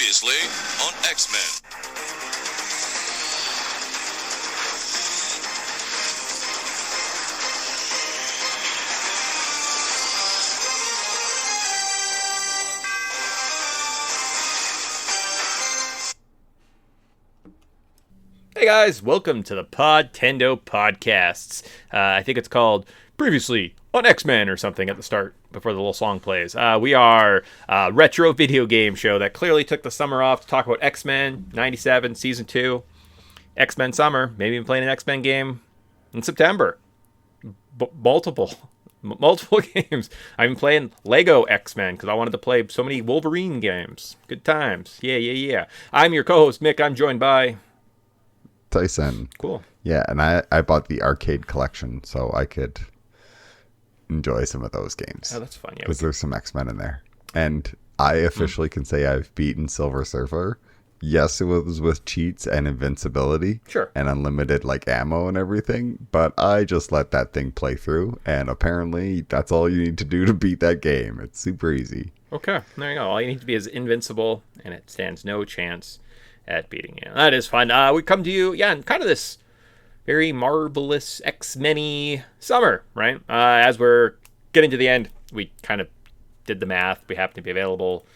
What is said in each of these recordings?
Previously on X-Men. Hey guys, welcome to the Podtendo podcasts. I think it's called Previously on X-Men or something at the start before the little song plays. We are a retro video game show that clearly took the summer off to talk about X-Men 97 Season 2, X-Men Summer, maybe even playing an X-Men game in September. Multiple games. I've been playing Lego X-Men because I wanted to play so many Wolverine games. Good times. Yeah. I'm your co-host, Mick. I'm joined by... Tyson. Cool. Yeah, and I bought the arcade collection so I could enjoy some of those games. Oh, that's fun. Yeah, because there's some X-Men in there. And I officially can say I've beaten Silver Surfer. Yes, it was with cheats and invincibility. Sure. And unlimited ammo and everything. But I just let that thing play through. And apparently that's all you need to do to beat that game. It's super easy. Okay, there you go. All you need to be is invincible, and it stands no chance at beating you. That is fun. We come to you, in kind of this very marvelous X-Men-y summer, right? As we're getting to the end, we kind of did the math. We happen to be available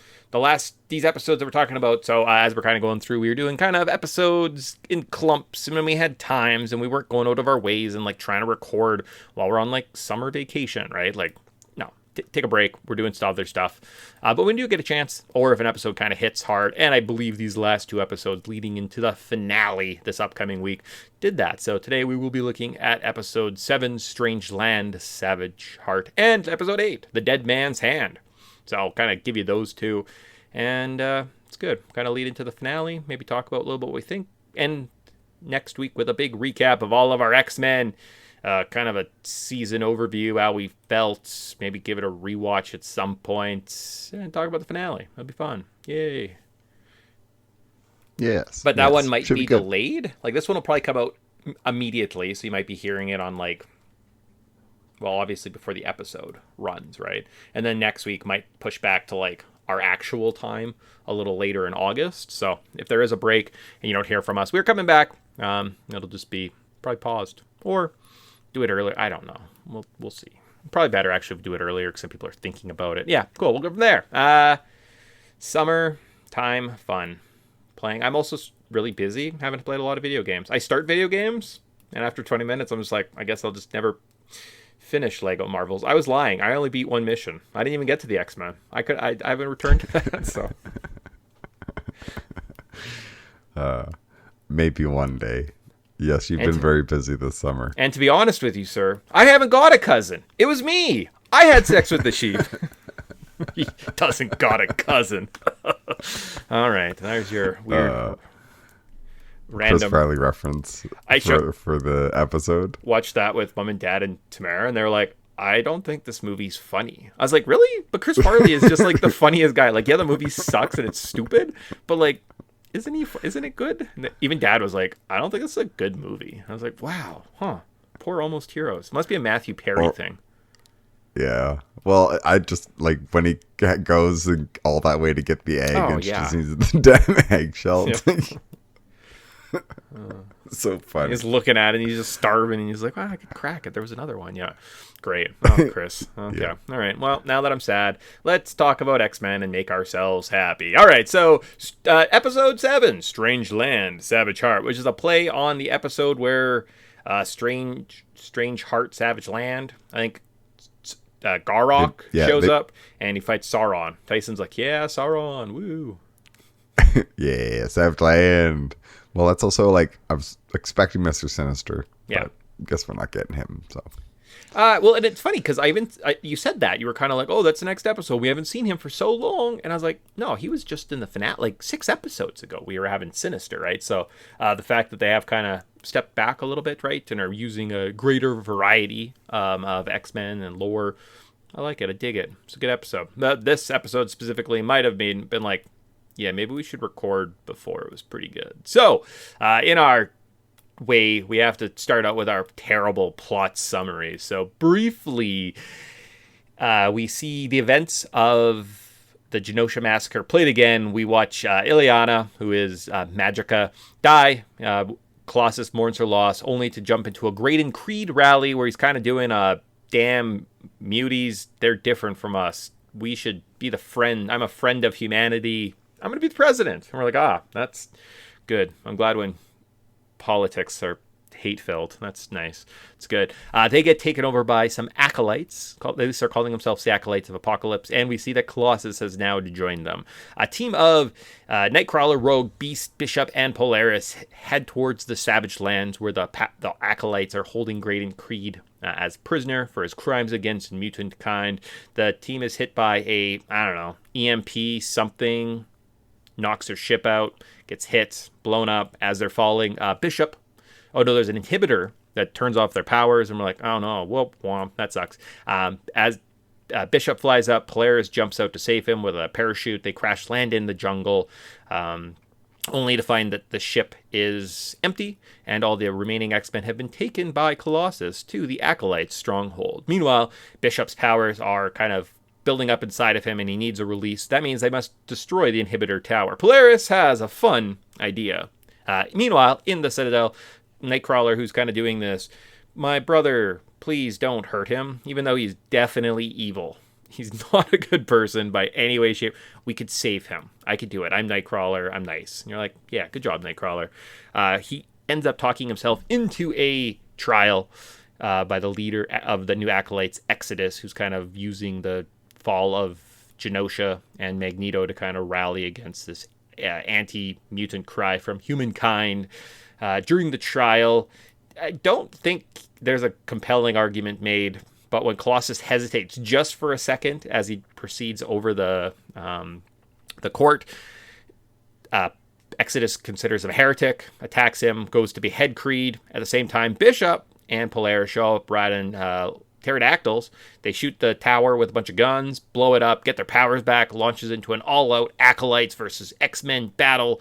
these episodes that we're talking about. So as we're kind of going through, we were doing kind of episodes in clumps, and when we had times, and we weren't going out of our ways and trying to record while we're on summer vacation, right? Take a break. We're doing other stuff. But when you do get a chance, or if an episode kind of hits hard, and I believe these last two episodes leading into the finale this upcoming week did that. So today we will be looking at episode 7, Strange Land, Savage Heart, and episode 8, The Dead Man's Hand. So I'll kind of give you those two. And it's good. Kind of lead into the finale, maybe talk about a little bit what we think. And next week with a big recap of all of our X-Men. Kind of a season overview, how we felt, maybe give it a rewatch at some point, and talk about the finale. That'll be fun. Yay. Yes. But that one might be delayed. This one will probably come out immediately, so you might be hearing it on, obviously before the episode runs, right? And then next week might push back to, our actual time a little later in August. So if there is a break and you don't hear from us, we're coming back. It'll just be probably paused. Or... do it earlier. I don't know. We'll see. Probably better actually if we do it earlier because some people are thinking about it. Yeah, cool. We'll go from there. Summer time fun. Playing. I'm also really busy. Haven't played a lot of video games. I start video games, and after 20 minutes, I'm just I guess I'll just never finish Lego Marvels. I was lying. I only beat one mission. I didn't even get to the X-Men. I haven't returned to that. So. Maybe one day. Yes, you've been very busy this summer. And to be honest with you, sir, I haven't got a cousin. It was me. I had sex with the sheep. He doesn't got a cousin. All right, there's your weird random Chris Farley reference for the episode. Watched that with Mom and Dad and Tamara, and they were like, I don't think this movie's funny. I was like, really? But Chris Farley is just the funniest guy. The movie sucks and it's stupid, but isn't it good? And even Dad was like, I don't think it's a good movie. I was like, wow, poor Almost Heroes. Must be a Matthew Perry thing. Yeah. Well, I just when he goes all that way to get the egg and she just needs the damn eggshell. Yep. So funny. He's looking at it and he's just starving and he's like, I could crack it. There was another one. Yeah. Great. Oh, Chris. Okay. Yeah. All right. Well, now that I'm sad, let's talk about X-Men and make ourselves happy. All right. So, episode 7, Strange Land, Savage Heart, which is a play on the episode where Strange Heart, Savage Land, I think Garrock shows up and he fights Sauron. Tyson's like, yeah, Sauron. Woo. Yeah, Savage Land. Well, that's also I was expecting Mr. Sinister. Yeah. But I guess we're not getting him, so. Well, and it's funny because you said that you were kind of like, oh, that's the next episode. We haven't seen him for so long, and I was like, no, he was just in the finale 6 episodes ago. We were having Sinister, right? So the fact that they have kind of stepped back a little bit, right, and are using a greater variety of X-Men and lore, I like it. I dig it. It's a good episode. This episode specifically might have been yeah, maybe we should record before it was pretty good. So in our way, we have to start out with our terrible plot summary. So briefly, we see the events of the Genosha Massacre played again. We watch Ileana, who is Magica, die. Colossus mourns her loss, only to jump into a Graydon Creed rally where he's kind of doing damn muties, they're different from us. We should be the friend. I'm a friend of humanity. I'm going to be the president. And we're like, that's good. I'm glad when politics are hate-filled. That's nice. It's good. They get taken over by some acolytes. They start calling themselves the Acolytes of Apocalypse, and we see that Colossus has now joined them. A team of Nightcrawler, Rogue, Beast, Bishop, and Polaris head towards the Savage Lands, where the acolytes are holding Graydon Creed as prisoner for his crimes against mutant kind. The team is hit by a, EMP something, knocks their ship out, gets hit, blown up as they're falling. Bishop, there's an inhibitor that turns off their powers, and we're like, oh no, whoop, womp, that sucks. As Bishop flies up, Polaris jumps out to save him with a parachute. They crash land in the jungle, only to find that the ship is empty, and all the remaining X-Men have been taken by Colossus to the Acolyte's stronghold. Meanwhile, Bishop's powers are kind of building up inside of him, and he needs a release. That means they must destroy the inhibitor tower. Polaris has a fun idea. Meanwhile, in the Citadel, Nightcrawler, who's kind of doing this, my brother, please don't hurt him, even though he's definitely evil. He's not a good person by any way, shape. We could save him. I could do it. I'm Nightcrawler. I'm nice. And you're like, yeah, good job, Nightcrawler. He ends up talking himself into a trial by the leader of the new Acolytes, Exodus, who's kind of using the fall of Genosha and Magneto to kind of rally against this anti-mutant cry from humankind. During the trial, I don't think there's a compelling argument made, but when Colossus hesitates just for a second as he proceeds over the court, Exodus considers him a heretic, attacks him, goes to behead Creed. At the same time, Bishop and Polaris show up riding pterodactyls. They shoot the tower with a bunch of guns, blow it up, get their powers back, launches into an all-out Acolytes versus X-Men battle.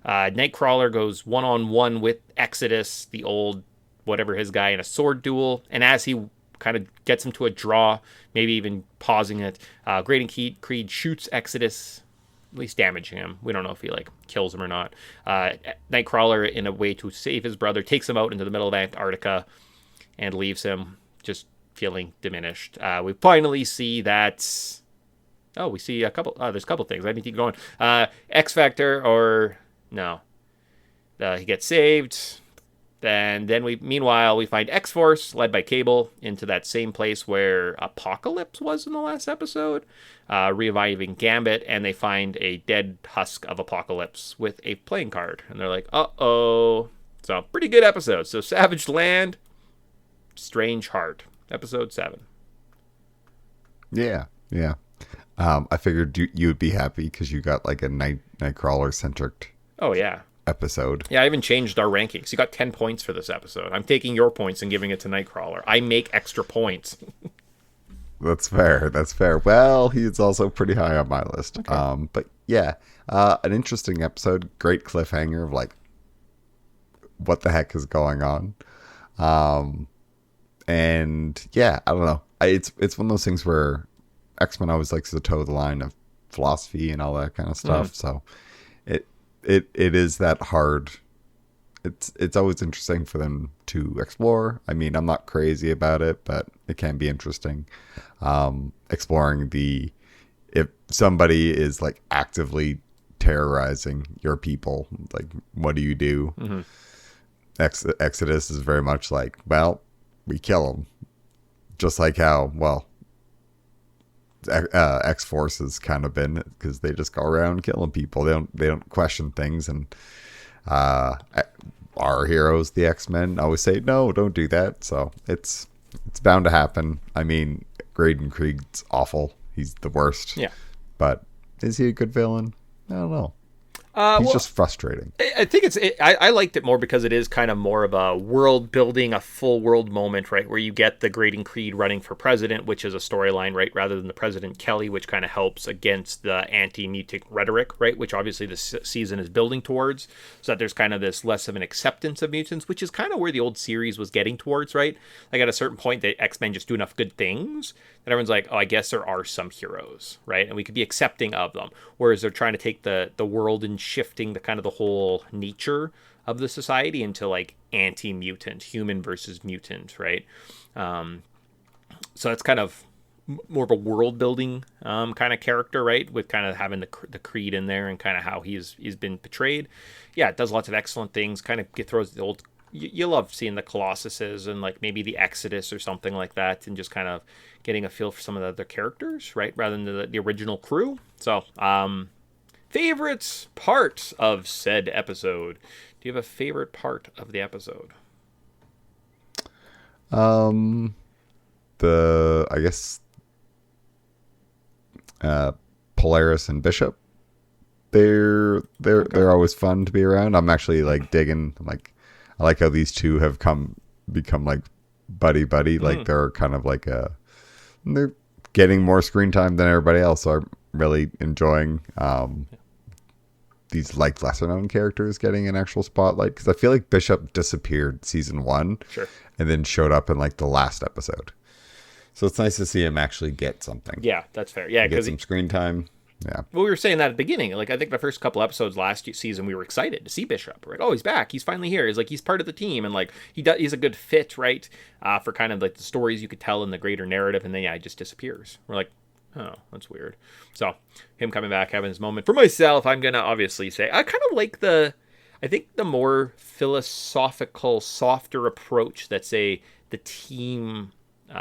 Nightcrawler goes one-on-one with Exodus, the old whatever his guy, in a sword duel. And as he kind of gets him to a draw, maybe even pausing it, Graydon Creed shoots Exodus, at least damaging him. We don't know if he kills him or not. Nightcrawler, in a way to save his brother, takes him out into the middle of Antarctica and leaves him just feeling diminished. We finally see that... we see a couple... there's a couple things. I need to keep going. X-Factor, or... No. He gets saved. Then meanwhile, we find X-Force, led by Cable, into that same place where Apocalypse was in the last episode, reviving Gambit, and they find a dead husk of Apocalypse with a playing card. And they're like, uh-oh. So, pretty good episode. So, Savage Land, Strange Heart, episode 7. Yeah. I figured you would be happy because you got a Nightcrawler-centric episode. Yeah, I even changed our rankings. You got 10 points for this episode. I'm taking your points and giving it to Nightcrawler. I make extra points. That's fair. Well, he's also pretty high on my list. Okay. But yeah, an interesting episode. Great cliffhanger of what the heck is going on. And yeah, I don't know. It's one of those things where X-Men always likes to toe the line of philosophy and all that kind of stuff. So it is that hard. It's always interesting for them to explore. I mean, I'm not crazy about it, but it can be interesting. Exploring if somebody is actively terrorizing your people, what do you do? Mm-hmm. Exodus is very much we kill them. Just like how, X-Force has kind of been, because they just go around killing people. They don't question things, and our heroes, the X-Men, always say, no, don't do that. So it's bound to happen. I mean, Graydon Creed's awful. He's the worst. Yeah. But is he a good villain? I don't know. He's just frustrating. I think I liked it more because it is kind of more of a world building, a full world moment, right? Where you get the Graydon Creed running for president, which is a storyline, right? Rather than the President Kelly, which kind of helps against the anti-mutant rhetoric, right? Which obviously this season is building towards. So that there's kind of this less of an acceptance of mutants, which is kind of where the old series was getting towards, right? At a certain point, the X-Men just do enough good things And everyone's like, oh, I guess there are some heroes, right? And we could be accepting of them. Whereas they're trying to take the world and shifting the kind of the whole nature of the society into like anti-mutant, human versus mutant, right? So it's kind of more of a world building kind of character, right? With kind of having the creed in there and kind of how he's been portrayed. Yeah, it does lots of excellent things. Kind of throws the old. You love seeing the Colossuses and like maybe the Exodus or something like that, and just kind of getting a feel for some of the other characters, right? Rather than the original crew. So, favorite part of said episode. Do you have a favorite part of the episode? I guess Polaris and Bishop. They're always fun to be around. I'm actually like digging like I like how these two have become like buddy. Like they're kind of like they're getting more screen time than everybody else. So I'm really enjoying these like lesser known characters getting an actual spotlight, because I feel like Bishop disappeared season 1, Sure, and then showed up in like the last episode. So it's nice to see him actually get something. Yeah, that's fair. Yeah, get some screen time. Yeah. Well, we were saying that at the beginning. Like, I think the first couple episodes last season, we were excited to see Bishop. Right? Oh, he's back. He's finally here. He's like, he's part of the team, and like he's a good fit, right? For kind of like the stories you could tell in the greater narrative, and then he just disappears. We're like, oh, that's weird. So him coming back, having his moment. For myself, I'm gonna obviously say I kind of like I think the more philosophical, softer approach that the team.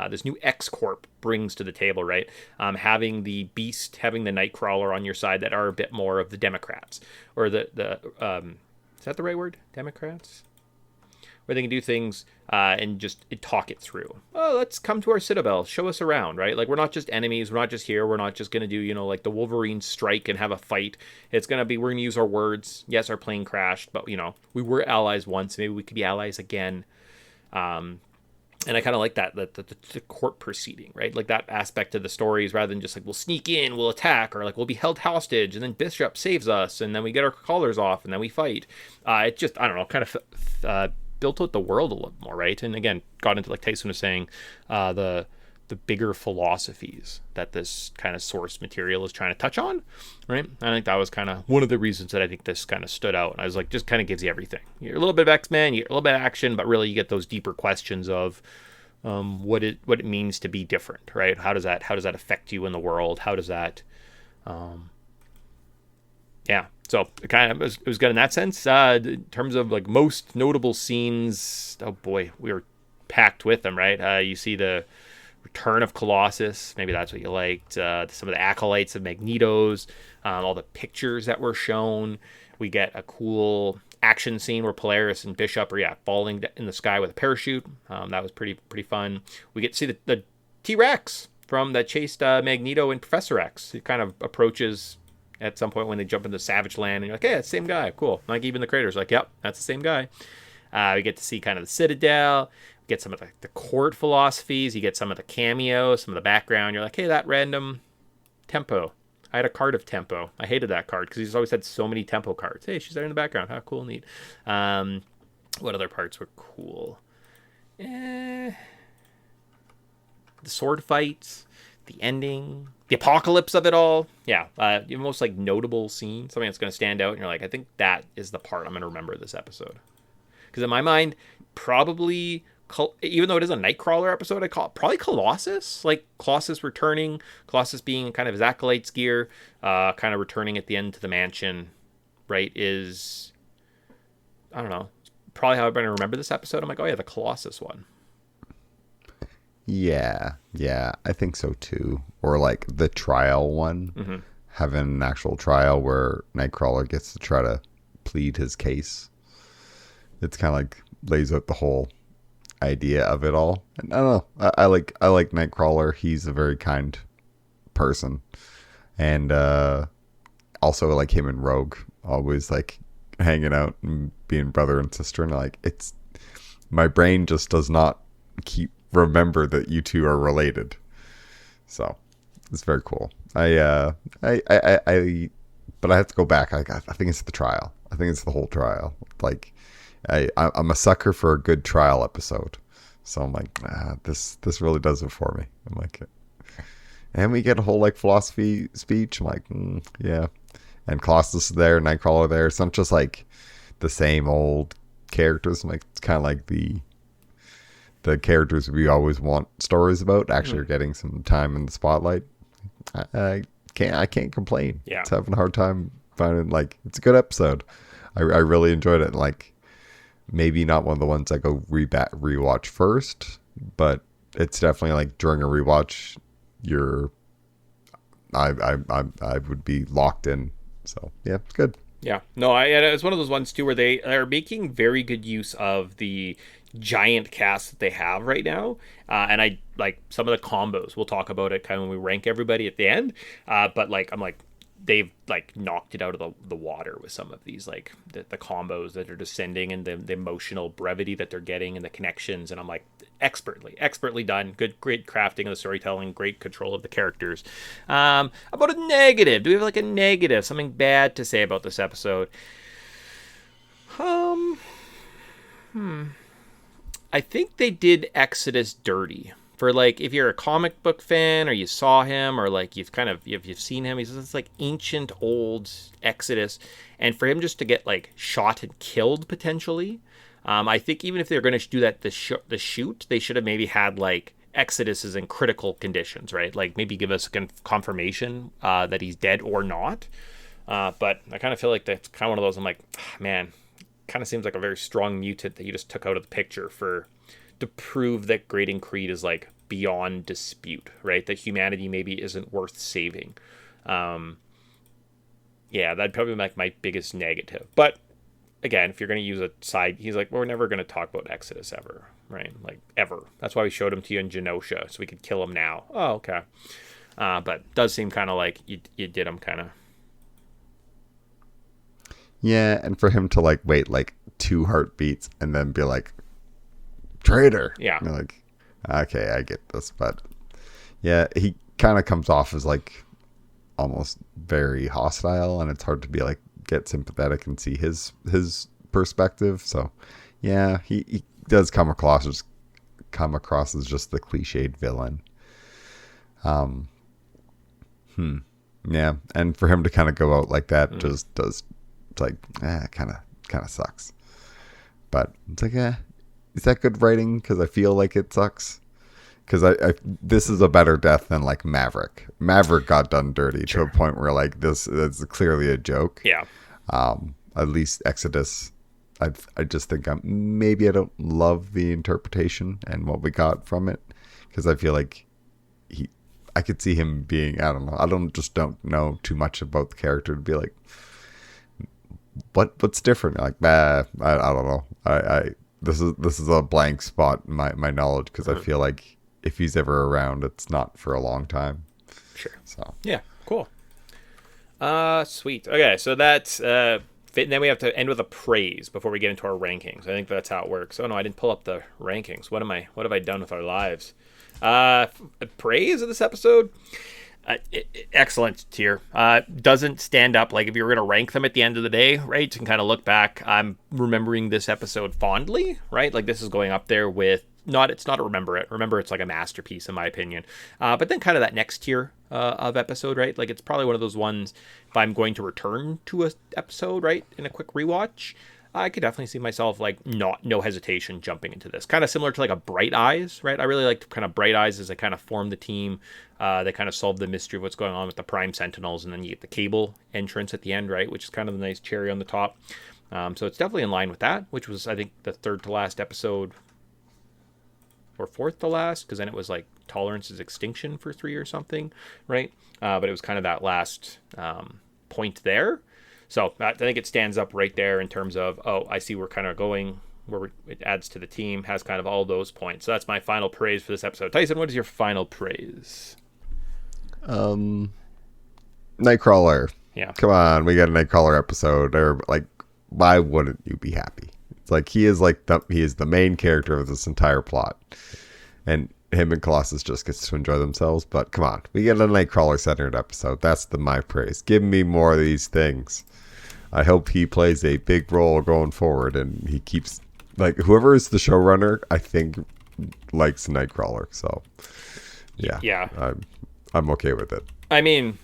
This new X Corp brings to the table, right? Having the Beast, having the Nightcrawler on your side that are a bit more of the Democrats, or is that the right word? Democrats, where they can do things and just talk it through. Oh, let's come to our Citadel, show us around, right? Like, we're not just enemies, we're not just here, we're not just gonna do like the Wolverine strike and have a fight. It's gonna be, we're gonna use our words. Yes, our plane crashed, but we were allies once. Maybe we could be allies again. And I kind of like that, the court proceeding, right? Like that aspect of the stories, rather than just like, we'll sneak in, we'll attack, or like we'll be held hostage, and then Bishop saves us, and then we get our collars off, and then we fight. It just, I don't know, kind of built out the world a little more, right? And again, got into, like Tyson was saying, the bigger philosophies that this kind of source material is trying to touch on, right? I think that was kind of one of the reasons that I think this kind of stood out. And I was like, just kind of gives you everything. You're a little bit of X-Men, you get a little bit of action, but really you get those deeper questions of what it means to be different, right? How does that affect you in the world? How does that, yeah. So it kind of it was good in that sense. In terms of like most notable scenes, oh boy, we were packed with them, right? You see the return of Colossus, maybe that's what you liked. Some of the acolytes of Magneto's, all the pictures that were shown. We get a cool action scene where Polaris and Bishop are falling in the sky with a parachute. That was pretty fun. We get to see the T-Rex from that chased Magneto and Professor X. It kind of approaches at some point when they jump into Savage Land, and you're like, hey, that's the same guy. Cool. Like, even the creator's like, yep, that's the same guy. We get to see kind of the Citadel. Get some of the court philosophies. You get some of the cameos, some of the background. You're like, hey, that random Tempo. I had a card of Tempo. I hated that card because he's always had so many Tempo cards. Hey, she's there in the background. How cool, neat. What other parts were cool? The sword fights, the ending, the apocalypse of it all. Yeah, the most like notable scene, something that's going to stand out, and you're like, I think that is the part I'm going to remember this episode. Because in my mind, probably, even though it is a Nightcrawler episode, I call it probably Colossus. Like Colossus returning, Colossus being kind of his acolyte's gear, kind of returning at the end to the mansion, right? Is, I don't know, probably how I'm going to remember this episode. I'm like, oh yeah, the Colossus one. Yeah, I think so too. Or like the trial one, having an actual trial where Nightcrawler gets to try to plead his case. It's kind of like lays out the whole idea of it all. And I don't know. I like Nightcrawler. He's a very kind person, and also like him and Rogue, always like hanging out and being brother and sister. And like, it's my brain just does not remember that you two are related. So it's very cool. But I have to go back. I think it's the trial. I think it's the whole trial. Like, I'm a sucker for a good trial episode. So I'm like, this really does it for me. I'm like, And we get a whole like philosophy speech. I'm like, yeah. And Colossus is there, Nightcrawler there. It's not just like the same old characters. I'm like, it's kind of like the characters we always want stories about actually are getting some time in the spotlight. I can't complain. Yeah. It's having a hard time finding, like, it's a good episode. I really enjoyed it. Like, maybe not one of the ones I go rewatch first, but it's definitely like during a rewatch, I would be locked in. So yeah, it's good. Yeah, no, it's one of those ones too where they are making very good use of the giant cast that they have right now, and I like some of the combos. We'll talk about it kind of when we rank everybody at the end. But like I'm like they've like knocked it out of the water with some of these like the combos that are descending and the emotional brevity that they're getting and the connections. And I'm like expertly done. Great crafting of the storytelling, great control of the characters. About a negative. Do we have like a negative, something bad to say about this episode? I think they did Exodus dirty. For like, if you're a comic book fan or you saw him or like you've seen him, he's this like ancient old Exodus, and for him just to get like shot and killed potentially, I think even if they're going to do that the shoot, they should have maybe had like Exodus is in critical conditions, right? Like maybe give us confirmation that he's dead or not. But I kind of feel like that's kind of one of those. I'm like, man, kind of seems like a very strong mutant that you just took out of the picture to prove that Graydon Creed is like beyond dispute, right? That humanity maybe isn't worth saving. Yeah, that'd probably be like my biggest negative. But again, if you're going to use a side, he's like, we're never going to talk about Exodus ever, right? Like ever. That's why we showed him to you in Genosha, so we could kill him now. Oh, okay. But does seem kind of like you did him kind of. Yeah, and for him to like wait like 2 heartbeats and then be like, traitor. Yeah. You're like, okay, I get this. But yeah, he kind of comes off as like almost very hostile, and it's hard to be like get sympathetic and see his perspective. So yeah, he does come across as just the cliched villain. Yeah, and for him to kind of go out like that just does, it's like kind of sucks. But it's like, is that good writing? Because I feel like it sucks. Because this is a better death than like Maverick. Maverick got done dirty to a point where like this is clearly a joke. Yeah. At least Exodus, I just think maybe I don't love the interpretation and what we got from it, because I feel like I could see him being, I don't know. I don't know too much about the character to be like, what's different? Like, I don't know. This is a blank spot in my knowledge, because I feel like if he's ever around, it's not for a long time. Sure. So yeah, cool. Sweet. Okay, so that's fit. Then we have to end with a praise before we get into our rankings. I think that's how it works. Oh no, I didn't pull up the rankings. What have I done with our lives? Praise of this episode. Excellent tier. Doesn't stand up, like if you were going to rank them at the end of the day, right, and kind of look back, I'm remembering this episode fondly, right? Like this is going up there with it's not a remember it's like a masterpiece in my opinion. But then kind of that next tier of episode, right? Like it's probably one of those ones, if I'm going to return to a episode, right, in a quick rewatch, I could definitely see myself like no hesitation jumping into this. Kind of similar to like a Bright Eyes, right? I really liked kind of Bright Eyes as they kind of formed the team. They kind of solved the mystery of what's going on with the Prime Sentinels, and then you get the Cable entrance at the end, right? Which is kind of a nice cherry on the top. So it's definitely in line with that, which was, I think, the third to last episode, or fourth to last, because then it was like Tolerance's extinction for 3 or something, right? But it was kind of that last point there. So I think it stands up right there in terms of, I see we're kind of going where it adds to the team, has kind of all those points. So that's my final praise for this episode. Tyson, what is your final praise? Nightcrawler. Yeah. Come on, we got a Nightcrawler episode. Or like, why wouldn't you be happy? It's like he is the main character of this entire plot, and him and Colossus just gets to enjoy themselves. But come on, we get a Nightcrawler centered episode. That's my praise. Give me more of these things. I hope he plays a big role going forward, and he keeps, like, whoever is the showrunner, I think likes Nightcrawler. So yeah, I'm okay with it. I mean,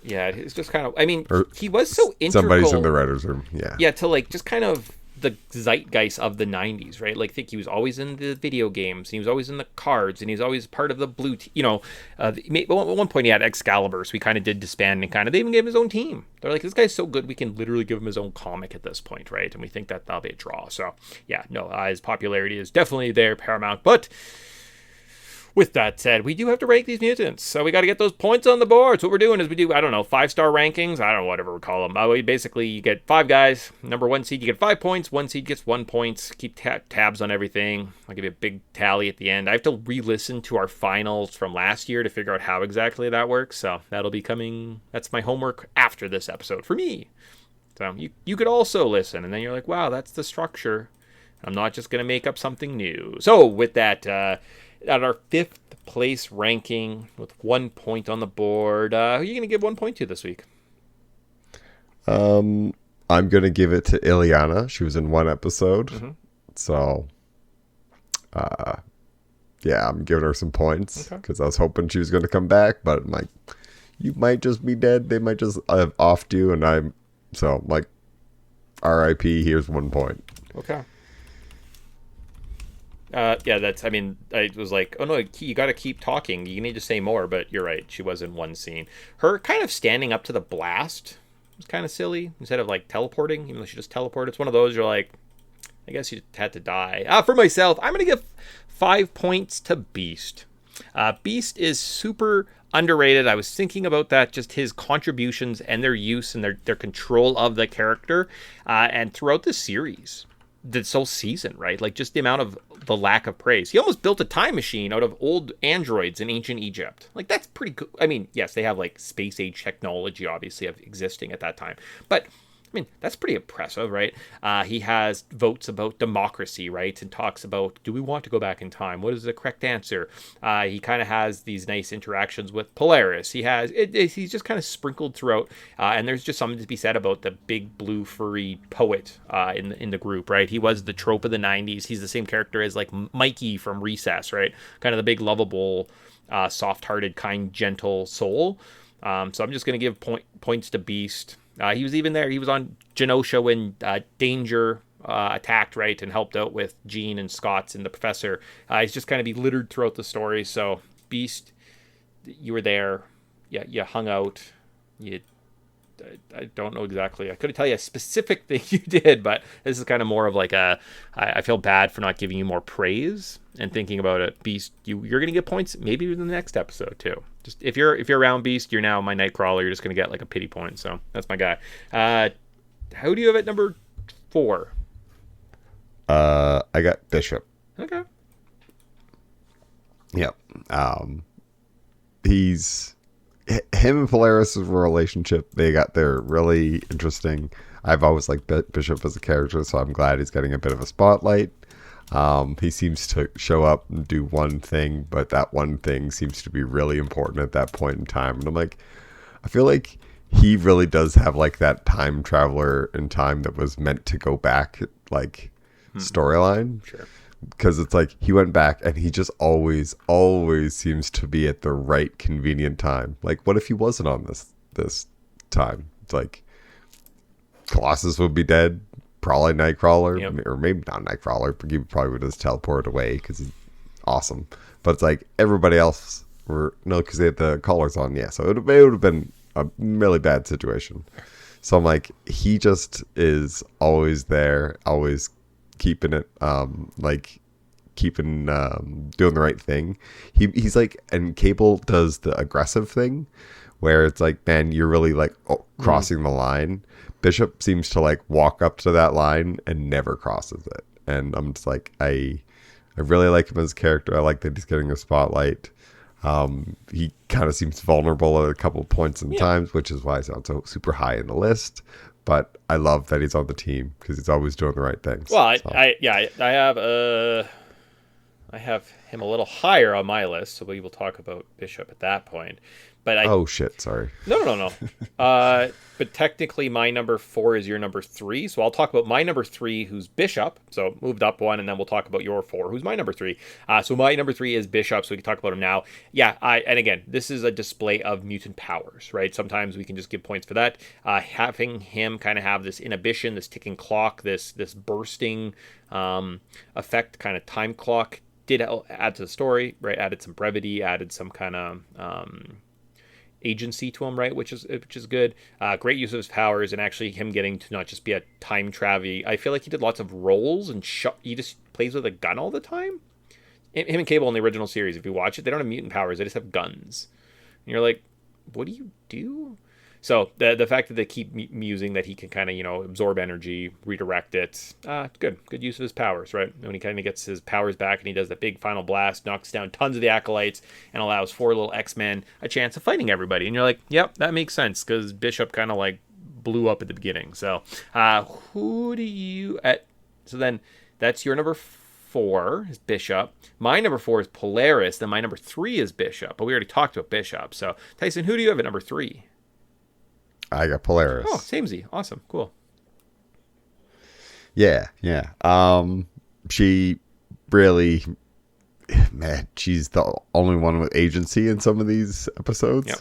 yeah, it's just kind of. I mean, Or he was so integral. Somebody's in the writers' room. Yeah. Yeah, to like just kind of the zeitgeist of the 90s, right? Like, I think he was always in the video games, and he was always in the cards, and he's always part of the blue team. At one point he had Excalibur, so he kind of did disband, and kind of, they even gave him his own team. They're like, this guy's so good, we can literally give him his own comic at this point, right? And we think that that'll be a draw. So, yeah, no, his popularity is definitely there, paramount, but with that said, we do have to rank these mutants, so we got to get those points on the board. So what we're doing is we do, I don't know, 5-star rankings. I don't know, whatever we call them. Basically, you get 5 guys. Number 1 seed, you get 5 points. 1 seed gets 1 point. Keep tabs on everything. I'll give you a big tally at the end. I have to re-listen to our finals from last year to figure out how exactly that works. So that'll be coming. That's my homework after this episode for me. So you could also listen, and then you're like, wow, that's the structure. I'm not just going to make up something new. So with that, at our 5th place ranking with 1 point on the board, who are you going to give 1 point to this week? I'm going to give it to Ileana. She was in 1 episode. Mm-hmm. So, yeah, I'm giving her some points because I was hoping she was going to come back, but I'm like, you might just be dead. They might just have offed you, and I'm like, RIP, here's 1 point. Okay. Yeah, I was like, oh no, you got to keep talking. You need to say more, but you're right. She was in 1 scene. Her kind of standing up to the blast was kind of silly instead of like teleporting, even though she just teleported. It's one of those you're like, I guess you had to die. For myself, I'm going to give 5 points to Beast. Beast is super underrated. I was thinking about that, just his contributions and their use and their control of the character, and throughout the series. This whole season, right? Like, just the amount of the lack of praise. He almost built a time machine out of old androids in ancient Egypt. Like, that's pretty cool. I mean, yes, they have like space age technology obviously of existing at that time, but I mean, that's pretty impressive, right? He has votes about democracy, right? And talks about, do we want to go back in time? What is the correct answer? He kind of has these nice interactions with Polaris. He's just kind of sprinkled throughout. And there's just something to be said about the big blue furry poet in the group, right? He was the trope of the 90s. He's the same character as like Mikey from Recess, right? Kind of the big lovable, soft-hearted, kind, gentle soul. So I'm just going to give points to Beast. He was even there. He was on Genosha when Danger attacked, right, and helped out with Jean and Scott's and the Professor. He's just kind of be littered throughout the story. So, Beast, you were there. Yeah, you hung out. I don't know exactly. I couldn't tell you a specific thing you did, but this is kind of more of like I feel bad for not giving you more praise and thinking about it. Beast, you're going to get points maybe in the next episode too. Just if you're around Beast, you're now my Nightcrawler. You're just going to get like a pity point. So that's my guy. How do you have it number 4? I got Bishop. Okay. Yep. Him and Polaris' relationship, they're really interesting. I've always liked Bishop as a character, so I'm glad he's getting a bit of a spotlight. He seems to show up and do one thing, but that one thing seems to be really important at that point in time. And I'm like, I feel like he really does have like that time traveler in time that was meant to go back, like storyline. Sure. Because it's like he went back and he just always seems to be at the right convenient time. Like, what if he wasn't on this time? It's like Colossus would be dead, probably Nightcrawler, or maybe not Nightcrawler, but he probably would just teleport away because he's awesome. But it's like everybody else because they had the collars on, so it would have been a really bad situation. So I'm like, he just is always there, always keeping it doing the right thing. He's like, and Cable does the aggressive thing where it's like, man, you're really like crossing the line. Bishop seems to like walk up to that line and never crosses it, and I'm just like, I really like him as a character. I like that he's getting a spotlight. He kind of seems vulnerable at a couple of points in times, which is why he's not so super high in the list. But I love that he's on the team because he's always doing the right things. Well, I have him a little higher on my list, so we will talk about Bishop at that point. but Oh shit! Sorry. No. But technically, my number 4 is your number 3. So I'll talk about my number 3, who's Bishop. So moved up one, and then we'll talk about your 4, who's my number 3. So my number 3 is Bishop. So we can talk about him now. Yeah. And again, this is a display of mutant powers, right? Sometimes we can just give points for that. Having him kind of have this inhibition, this ticking clock, this bursting effect, kind of time clock, did add to the story, right? Added some brevity, added some kind of agency to him, right? Which is good. Great use of his powers, and actually him getting to not just be a time travel. I feel like he did lots of roles, and he just plays with a gun all the time. Him and Cable in the original series, if you watch it, they don't have mutant powers; they just have guns. And you're like, what do you do? So the fact that they keep musing that he can kind of, absorb energy, redirect it, good use of his powers, right? When he kind of gets his powers back and he does that big final blast, knocks down tons of the acolytes, and allows 4 little X-Men a chance of fighting everybody. And you're like, yep, that makes sense, because Bishop kind of like blew up at the beginning. So who do you... So then that's your number 4 is Bishop. My number 4 is Polaris. Then my number 3 is Bishop. But we already talked about Bishop. So Tyson, who do you have at number 3? I got Polaris. Oh, samey. Awesome. Cool. Yeah. She really, man, she's the only one with agency in some of these episodes. Yep.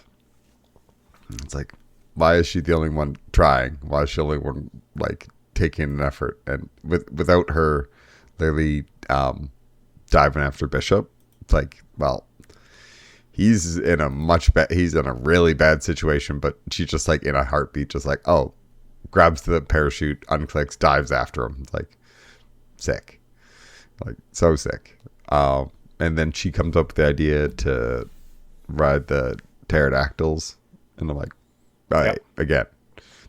It's like, why is she the only one trying? Why is she the only one, like, taking an effort? And without her literally diving after Bishop, it's like, well, he's in a really bad situation, but she's just like in a heartbeat, just like, oh, grabs the parachute, unclicks, dives after him. It's like, sick. Like, so sick. And then she comes up with the idea to ride the pterodactyls. And I'm like, all right, again,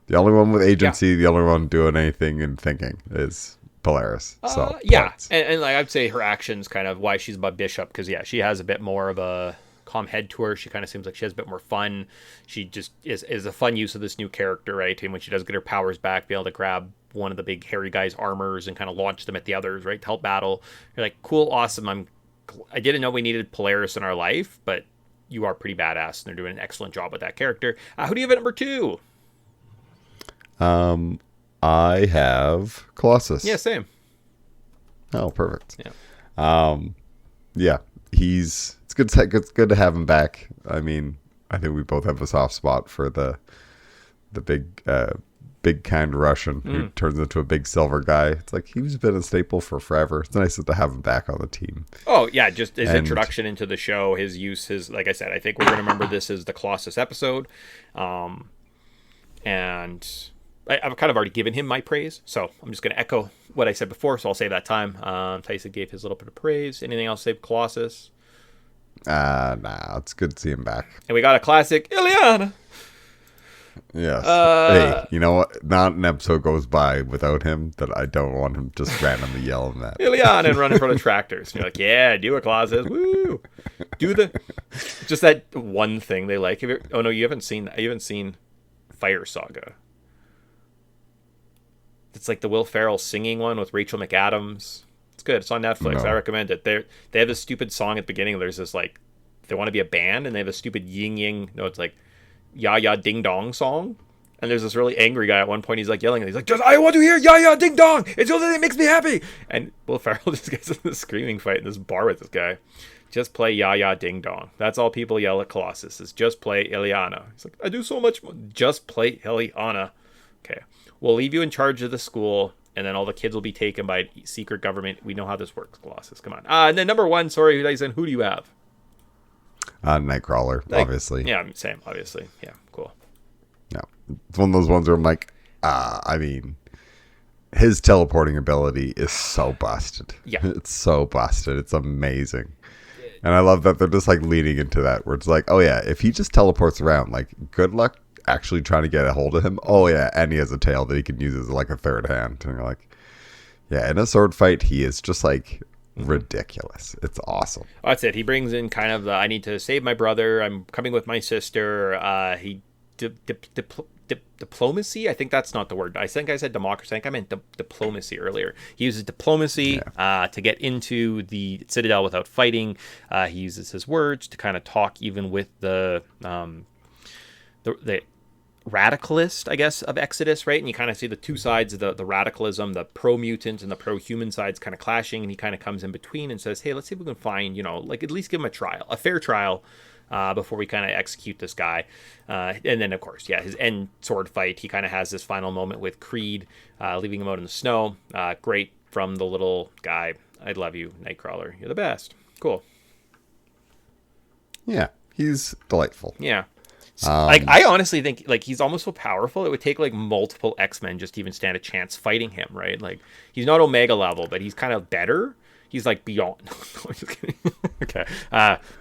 the only one with agency, the only one doing anything and thinking is Polaris. So yeah. And like, I'd say her actions kind of why she's above Bishop, because she has a bit more of a calm head to her. She kind of seems like she has a bit more fun. She just is a fun use of this new character, right? And when she does get her powers back, be able to grab one of the big hairy guy's armors and kind of launch them at the others, right, to help battle. You're like, cool, awesome. I didn't know we needed Polaris in our life, but you are pretty badass, and they're doing an excellent job with that character. Who do you have at number 2? I have Colossus. Yeah, same. Oh, perfect. Yeah. Yeah. It's good to have him back. I mean, I think we both have a soft spot for the big kind Russian who turns into a big silver guy. It's like he's been a staple for forever. It's nice to have him back on the team. Oh yeah, just his introduction into the show, his use, like I said, I think we're going to remember this as the Colossus episode, and I've kind of already given him my praise, so I'm just going to echo what I said before. So I'll save that time. Tyson gave his little bit of praise. Anything else save Colossus? Nah, it's good to see him back. And we got a classic, Ileana. Yes. Hey, you know what? Not an episode goes by without him that I don't want him just randomly yelling that. Ileana and run in front of tractors. And you're like, yeah, do it, Colossus. Woo! Just that one thing they like. You haven't seen Fire Saga. It's like the Will Ferrell singing one with Rachel McAdams. It's good. It's on Netflix. No. I recommend it. They have this stupid song at the beginning. There's this like, they want to be a band, and they have a stupid yin. No, it's like Ya Ya Ding Dong song. And there's this really angry guy at one point. He's like yelling, and he's like, "Just I want to hear Ya Ya Ding Dong. It's the only thing that makes me happy." And Will Ferrell just gets in this screaming fight in this bar with this guy. Just play Ya Ya Ding Dong. That's all people yell at Colossus is just play Ileana. He's like, I do so much more. Just play Ileana. Okay. We'll leave you in charge of the school, and then all the kids will be taken by secret government. We know how this works, Colossus. Come on. And then number 1, sorry, Dyson, who do you have? Nightcrawler, obviously. Yeah, same, obviously. Yeah, cool. No, it's one of those ones where I'm like, I mean, his teleporting ability is so busted. Yeah. It's so busted. It's amazing. And I love that they're just like leaning into that, where it's like, oh yeah, if he just teleports around, like, good luck actually trying to get a hold of him. Oh yeah, and he has a tail that he can use as like a third hand. And you're like, yeah, in a sword fight, he is just like ridiculous. It's awesome. Oh, that's it. He brings in kind of the I need to save my brother. I'm coming with my sister. He diplomacy. I think that's not the word. I think I said democracy. I think I meant diplomacy earlier. He uses diplomacy to get into the Citadel without fighting. He uses his words to kind of talk even with the radicalist, I guess, of Exodus, right? And you kind of see the two sides of the radicalism, the pro-mutant and the pro-human sides kind of clashing, and he kind of comes in between and says, hey, let's see if we can find, like at least give him a trial, a fair trial, before we kind of execute this guy. And then, of course, his end sword fight, he kind of has this final moment with Creed, leaving him out in the snow. Great from the little guy. I love you, Nightcrawler. You're the best. Cool. Yeah, he's delightful. Yeah. I honestly think he's almost so powerful it would take multiple X-Men just to even stand a chance fighting him, right? He's not Omega level, but he's kind of better. He's beyond. I'm just kidding. Okay,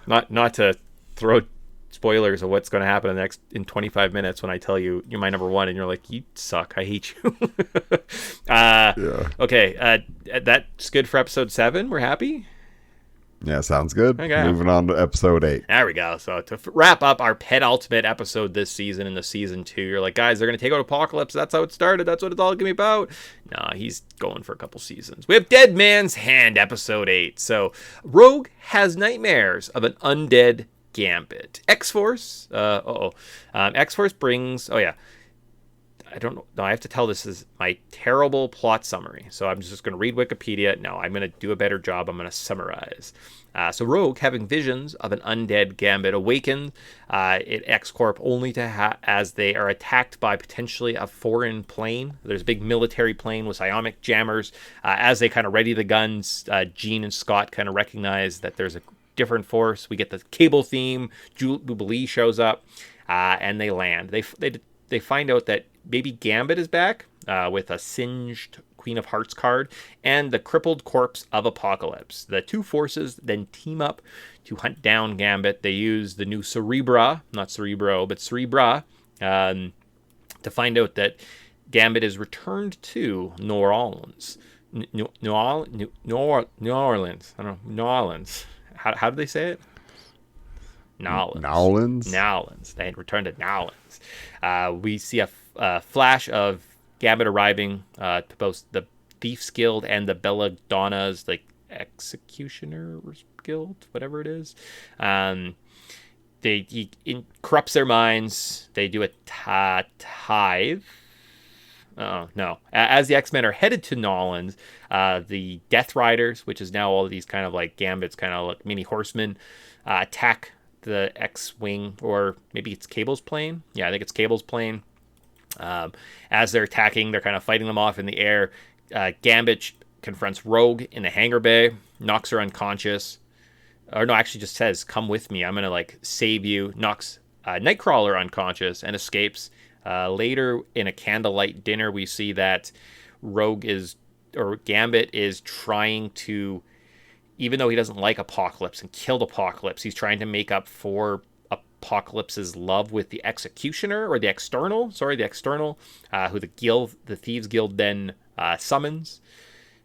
not to throw spoilers of what's going to happen in 25 minutes when I tell you you're my number one and you're like, you suck, I hate you. Okay, that's good for episode 7. We're happy. Yeah, sounds good. Okay. Moving on to episode 8. There we go. So to wrap up our penultimate episode this season in the season 2, you're like, guys, they're going to take out Apocalypse. That's how it started. That's what it's all going to be about. No, he's going for a couple seasons. We have Dead Man's Hand, episode 8. So Rogue has nightmares of an undead Gambit. X-Force. X-Force brings... Oh, yeah. I don't know. No, I have to tell this is my terrible plot summary. So I'm just going to read Wikipedia. No, I'm going to do a better job. I'm going to summarize. So Rogue, having visions of an undead Gambit, awakened at X-Corp only to as they are attacked by potentially a foreign plane. There's a big military plane with psionic jammers. As they kind of ready the guns, Jean and Scott kind of recognize that there's a different force. We get the Cable theme. Jubilee shows up, and they land. They find out that Baby Gambit is back with a singed Queen of Hearts card and the crippled corpse of Apocalypse. The two forces then team up to hunt down Gambit. They use the new Cerebra, not Cerebro, but Cerebra, to find out that Gambit is returned to New Orleans. New Orleans. I don't know. New Orleans. How do they say it? Nowlands. They had returned to Nowlands. We see a flash of Gambit arriving to both the Thieves Guild and the Belladonna's Executioners Guild, whatever it is. He corrupts their minds. They do a tithe. Oh, no. As the X-Men are headed to Nolans, the Death Riders, which is now all of these kind of Gambit's kind of mini horsemen, attack the X-Wing, or maybe it's Cable's plane. Yeah, I think it's Cable's plane. As they're attacking, they're kind of fighting them off in the air. Gambit confronts Rogue in the hangar bay, knocks her unconscious. Or no, actually just says, come with me, I'm going to save you. Knocks Nightcrawler unconscious and escapes. Later in a candlelight dinner, we see that Gambit is trying to, even though he doesn't like Apocalypse and killed Apocalypse, he's trying to make up for Apocalypse's love with the Executioner, or the External, who the Thieves Guild then summons.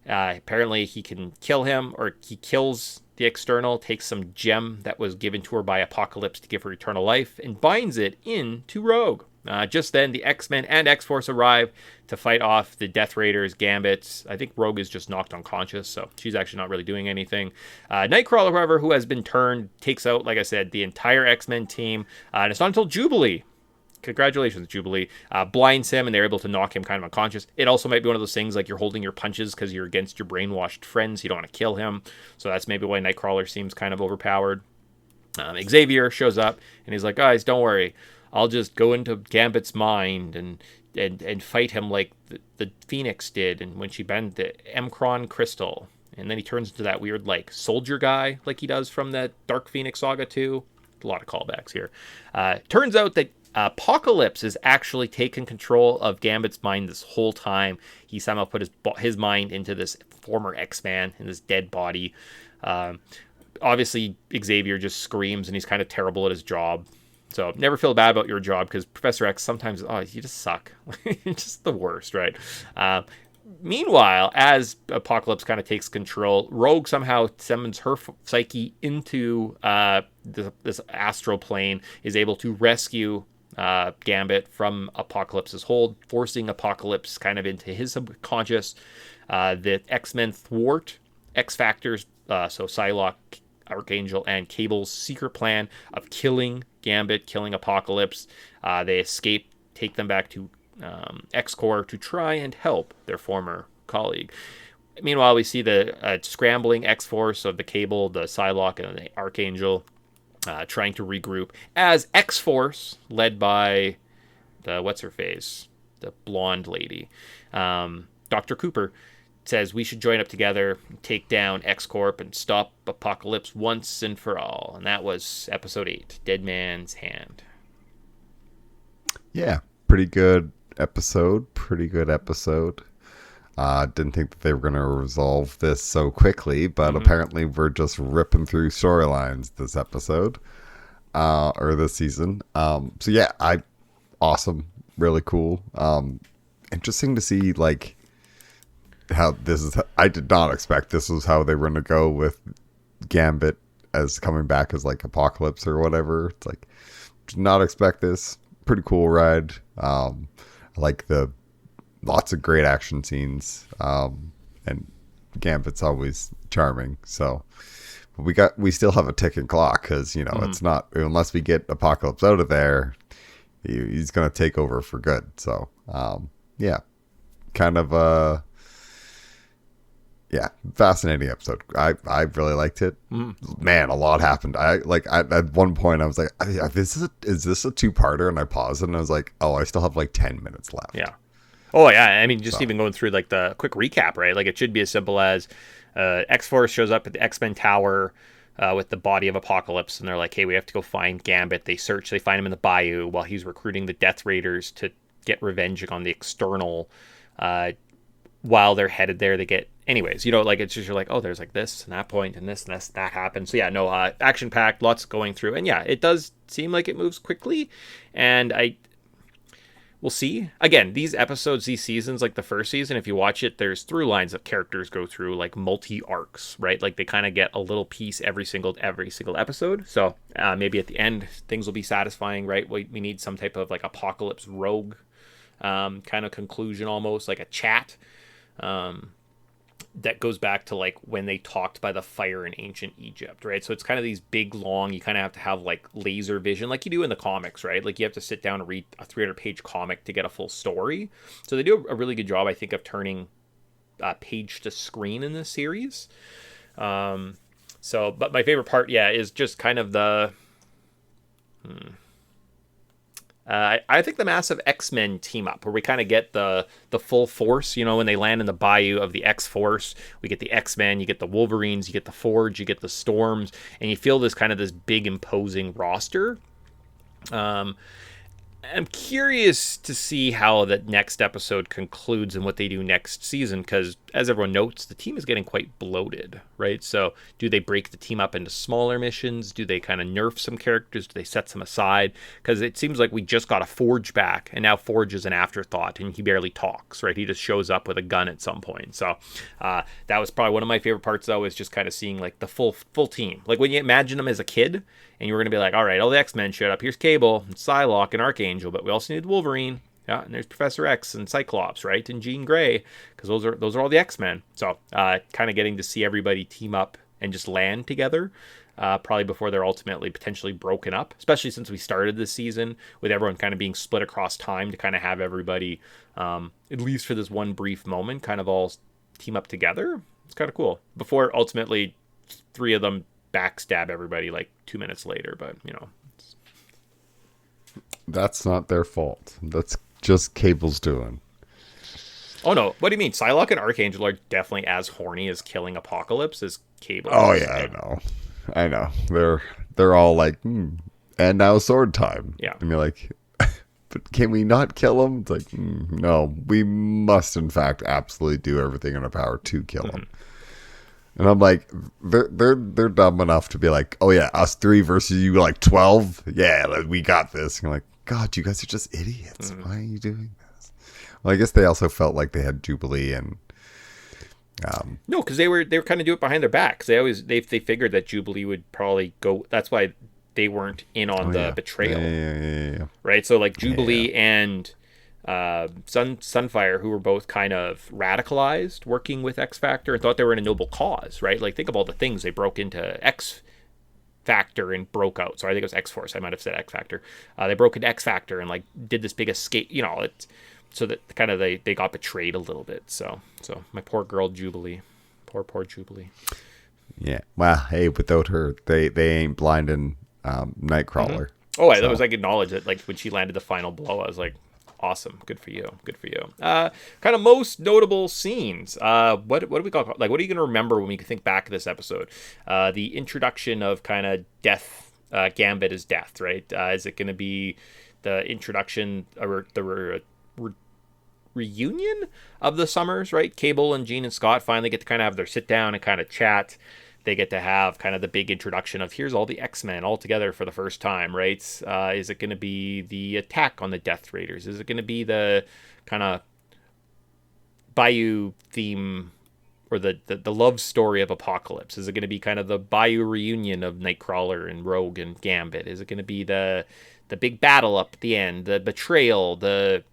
Apparently he can kill him, or he kills the External, takes some gem that was given to her by Apocalypse to give her eternal life, and binds it into Rogue. Just then, the X-Men and X-Force arrive to fight off the Death Raiders, Gambits. I think Rogue is just knocked unconscious, so she's actually not really doing anything. Nightcrawler, however, who has been turned, takes out, like I said, the entire X-Men team. And it's not until Jubilee, congratulations, Jubilee, blinds him, and they're able to knock him kind of unconscious. It also might be one of those things you're holding your punches because you're against your brainwashed friends. You don't want to kill him. So that's maybe why Nightcrawler seems kind of overpowered. Xavier shows up, and he's like, guys, don't worry. I'll just go into Gambit's mind and fight him like the Phoenix did, and when she bent the Emkron crystal. And then he turns into that weird soldier guy like he does from that Dark Phoenix Saga 2. A lot of callbacks here. Turns out that Apocalypse has actually taken control of Gambit's mind this whole time. He somehow put his mind into this former X-Man in this dead body. Obviously, Xavier just screams, and he's kind of terrible at his job. So never feel bad about your job, because Professor X sometimes, you just suck. You're just the worst, right? Meanwhile, as Apocalypse kind of takes control, Rogue somehow summons her psyche into this astral plane, is able to rescue Gambit from Apocalypse's hold, forcing Apocalypse kind of into his subconscious. The X-Men thwart X-Factor's, so Psylocke, Archangel, and Cable's secret plan of killing Gambit, killing Apocalypse. They escape, take them back to X-Corps to try and help their former colleague. Meanwhile, we see the scrambling X-Force of the Cable, the Psylocke, and the Archangel trying to regroup as X-Force, led by the what's-her-face, the blonde lady, Dr. Cooper, says we should join up together, take down X-Corp, and stop Apocalypse once and for all. And that was episode 8, Dead Man's Hand. Yeah, pretty good episode. Didn't think that they were going to resolve this so quickly, but apparently we're just ripping through storylines this episode, or this season. So yeah, awesome, really cool. Interesting to see like how this is. I did not expect this was how they were going to go with Gambit as coming back as like Apocalypse or whatever. It's like, did not expect this. Pretty cool ride. I like lots of great action scenes, and Gambit's always charming. So we still have a ticking clock because it's not, unless we get Apocalypse out of there, he's gonna take over for good. So yeah, kind of fascinating episode. I really liked it. Man, a lot happened. I at one point I was like, is this a two-parter? And I paused and I was like, oh, I still have like 10 minutes left. Yeah. Oh, yeah. I mean, just even going through like the quick recap, right? Like it should be as simple as X-Force shows up at the X-Men Tower with the body of Apocalypse, and they're like, hey, we have to go find Gambit. They search, they find him in the bayou while he's recruiting the Death Raiders to get revenge on the External. While they're headed there, they get... Anyways, like it's just, you're like, oh, there's like this and that point and this and this, that happened. So yeah, no, action-packed, lots going through. And yeah, it does seem like it moves quickly. And we'll see. Again, these episodes, these seasons, like the first season, if you watch it, there's through lines of characters go through like multi-arcs, right? Like they kind of get a little piece every single episode. So maybe at the end, things will be satisfying, right? We need some type of like Apocalypse rogue kind of conclusion, almost like a chat. That goes back to like when they talked by the fire in ancient Egypt, right? So it's kind of these big, long, you kind of have to have like laser vision like you do in the comics, right? Like you have to sit down and read a 300-page comic to get a full story. So they do a really good job, I think, of turning page to screen in this series. But my favorite part, is just kind of the... I think the massive X-Men team up where we kind of get the full force, when they land in the bayou of the X-Force, we get the X-Men, you get the Wolverines, you get the Forge, you get the Storms, and you feel this kind of this big imposing roster. I'm curious to see how the next episode concludes and what they do next season, because as everyone notes, the team is getting quite bloated, right? So do they break the team up into smaller missions? Do they kind of nerf some characters? Do they set some aside? Because it seems like we just got a Forge back, and now Forge is an afterthought, and he barely talks, right? He just shows up with a gun at some point. So that was probably one of my favorite parts, though, is just kind of seeing like the full team. Like when you imagine them as a kid, and you were going to be like, all right, all the X-Men showed up. Here's Cable, and Psylocke, and Archangel, but we also need Wolverine. Yeah, and there's Professor X and Cyclops, right? And Jean Grey, because those are all the X-Men. So kind of getting to see everybody team up and just land together, probably before they're ultimately potentially broken up, especially since we started this season with everyone kind of being split across time to kind of have everybody, at least for this one brief moment, kind of all team up together. It's kind of cool. Before ultimately 3 of them backstab everybody like 2 minutes later, but that's not their fault. That's just Cable's doing. Oh no, what do you mean? Psylocke and Archangel are definitely as horny as killing Apocalypse as Cable. Oh yeah, I know. They're all like, and now sword time. Yeah, and you're like, but can we not kill him? It's like, no, we must in fact absolutely do everything in our power to kill him. And I'm like, they're dumb enough to be like, oh yeah, us 3 versus you like 12. Yeah, we got this. And you're like, God, you guys are just idiots. Why are you doing this? Well, I guess they also felt like they had Jubilee and. No, because they were kind of doing it behind their backs. They figured that Jubilee would probably go. That's why they weren't in on the betrayal, Yeah. right? So like Jubilee and Sunfire, who were both kind of radicalized working with X Factor and thought they were in a noble cause, right? Like think of all the things they broke into X Factor and broke out. Sorry, I think it was X Force. I might have said X Factor. They broke into X Factor and like did this big escape. You know, so that kind of they got betrayed a little bit. So my poor girl Jubilee, poor Jubilee. Yeah. Well, hey, without her, they ain't blinding Nightcrawler. Oh, that was like acknowledged that like when she landed the final blow, I was like, awesome, good for you. Kind of most notable scenes. What do we call, like, what are you gonna remember when we think back to this episode? The introduction of kind of death, Gambit as death, right? Is it gonna be the introduction or the reunion of the Summers, right? Cable and Jean and Scott finally get to kind of have their sit down and kind of chat. They get to have kind of the big introduction of here's all the X-Men all together for the first time, right? Is it going to be the attack on the Death Raiders? Is it going to be the kind of Bayou theme or the love story of Apocalypse? Is it going to be kind of the Bayou reunion of Nightcrawler and Rogue and Gambit? Is it going to be the big battle up at the end, the betrayal, the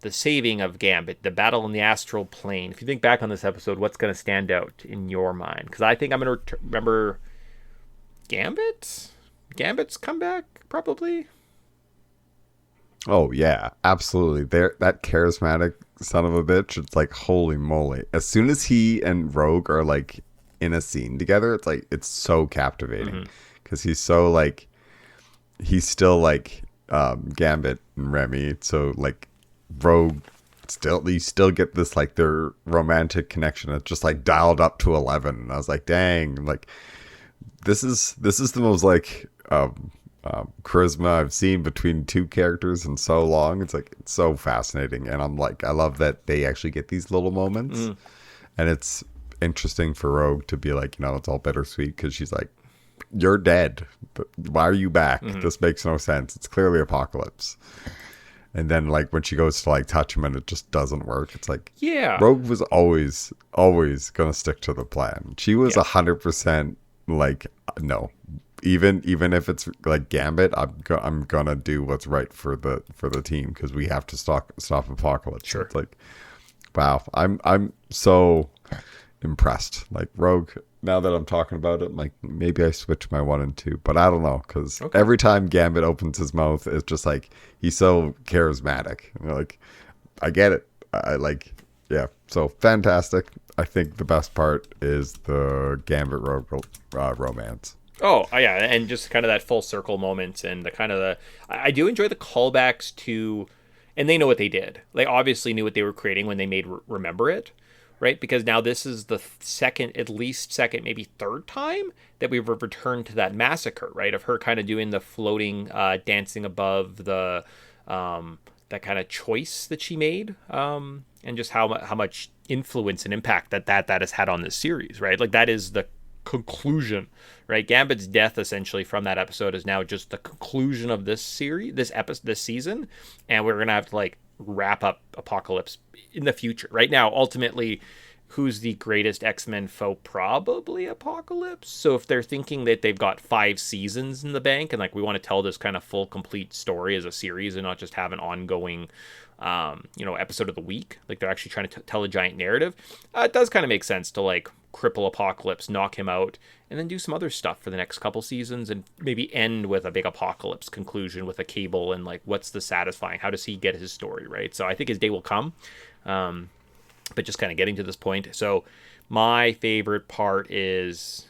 saving of Gambit, the battle in the astral plane? If you think back on this episode, what's going to stand out in your mind? Because I think I'm going to remember Gambit's comeback, probably. Oh yeah, absolutely. That charismatic son of a bitch. It's like holy moly. As soon as he and Rogue are like in a scene together, it's like it's so captivating because he's so like he's still like Gambit and Remy. So like. Rogue you still get this like their romantic connection. It's just like dialed up to 11, and I was like, dang, like this is the most like charisma I've seen between two characters in so long. It's like it's so fascinating, and I'm like, I love that they actually get these little moments, and it's interesting for Rogue to be like, you know, it's all bittersweet because she's like, you're dead, but why are you back? This makes no sense. It's clearly Apocalypse. And then, like, when she goes to, like, touch him and it just doesn't work, it's like, yeah. Rogue was always going to stick to the plan. She was 100% like, no. Even if it's, like, Gambit, I'm going to do what's right for the team because we have to stop Apocalypse. Sure. It's like, wow. I'm so impressed. Like, Rogue, now that I'm talking about it, like maybe I switch my 1 and 2, but I don't know because every time Gambit opens his mouth, it's just like he's so charismatic. Like I get it. I like, yeah. So fantastic. I think the best part is the Gambit Rogue romance. Oh yeah, and just kind of that full circle moment and the kind of I do enjoy the callbacks to, and they know what they did. They obviously knew what they were creating when they made Remember It. Right, because now this is the second, maybe third time that we've returned to that massacre, right? Of her kind of doing the floating, dancing above the that kind of choice that she made, and just how much influence and impact that has had on this series, right? Like that is the conclusion, right? Gambit's death essentially from that episode is now just the conclusion of this series, this season, and we're gonna have to like wrap up Apocalypse in the future. Right now, ultimately, who's the greatest X-Men foe? Probably Apocalypse. So if they're thinking that they've got 5 seasons in the bank and like we want to tell this kind of full complete story as a series and not just have an ongoing episode of the week, like they're actually trying to tell a giant narrative, it does kind of make sense to like cripple Apocalypse, knock him out, and then do some other stuff for the next couple seasons and maybe end with a big Apocalypse conclusion with a Cable and like what's the satisfying, how does he get his story, right? So I think his day will come, but just kind of getting to this point. So my favorite part is,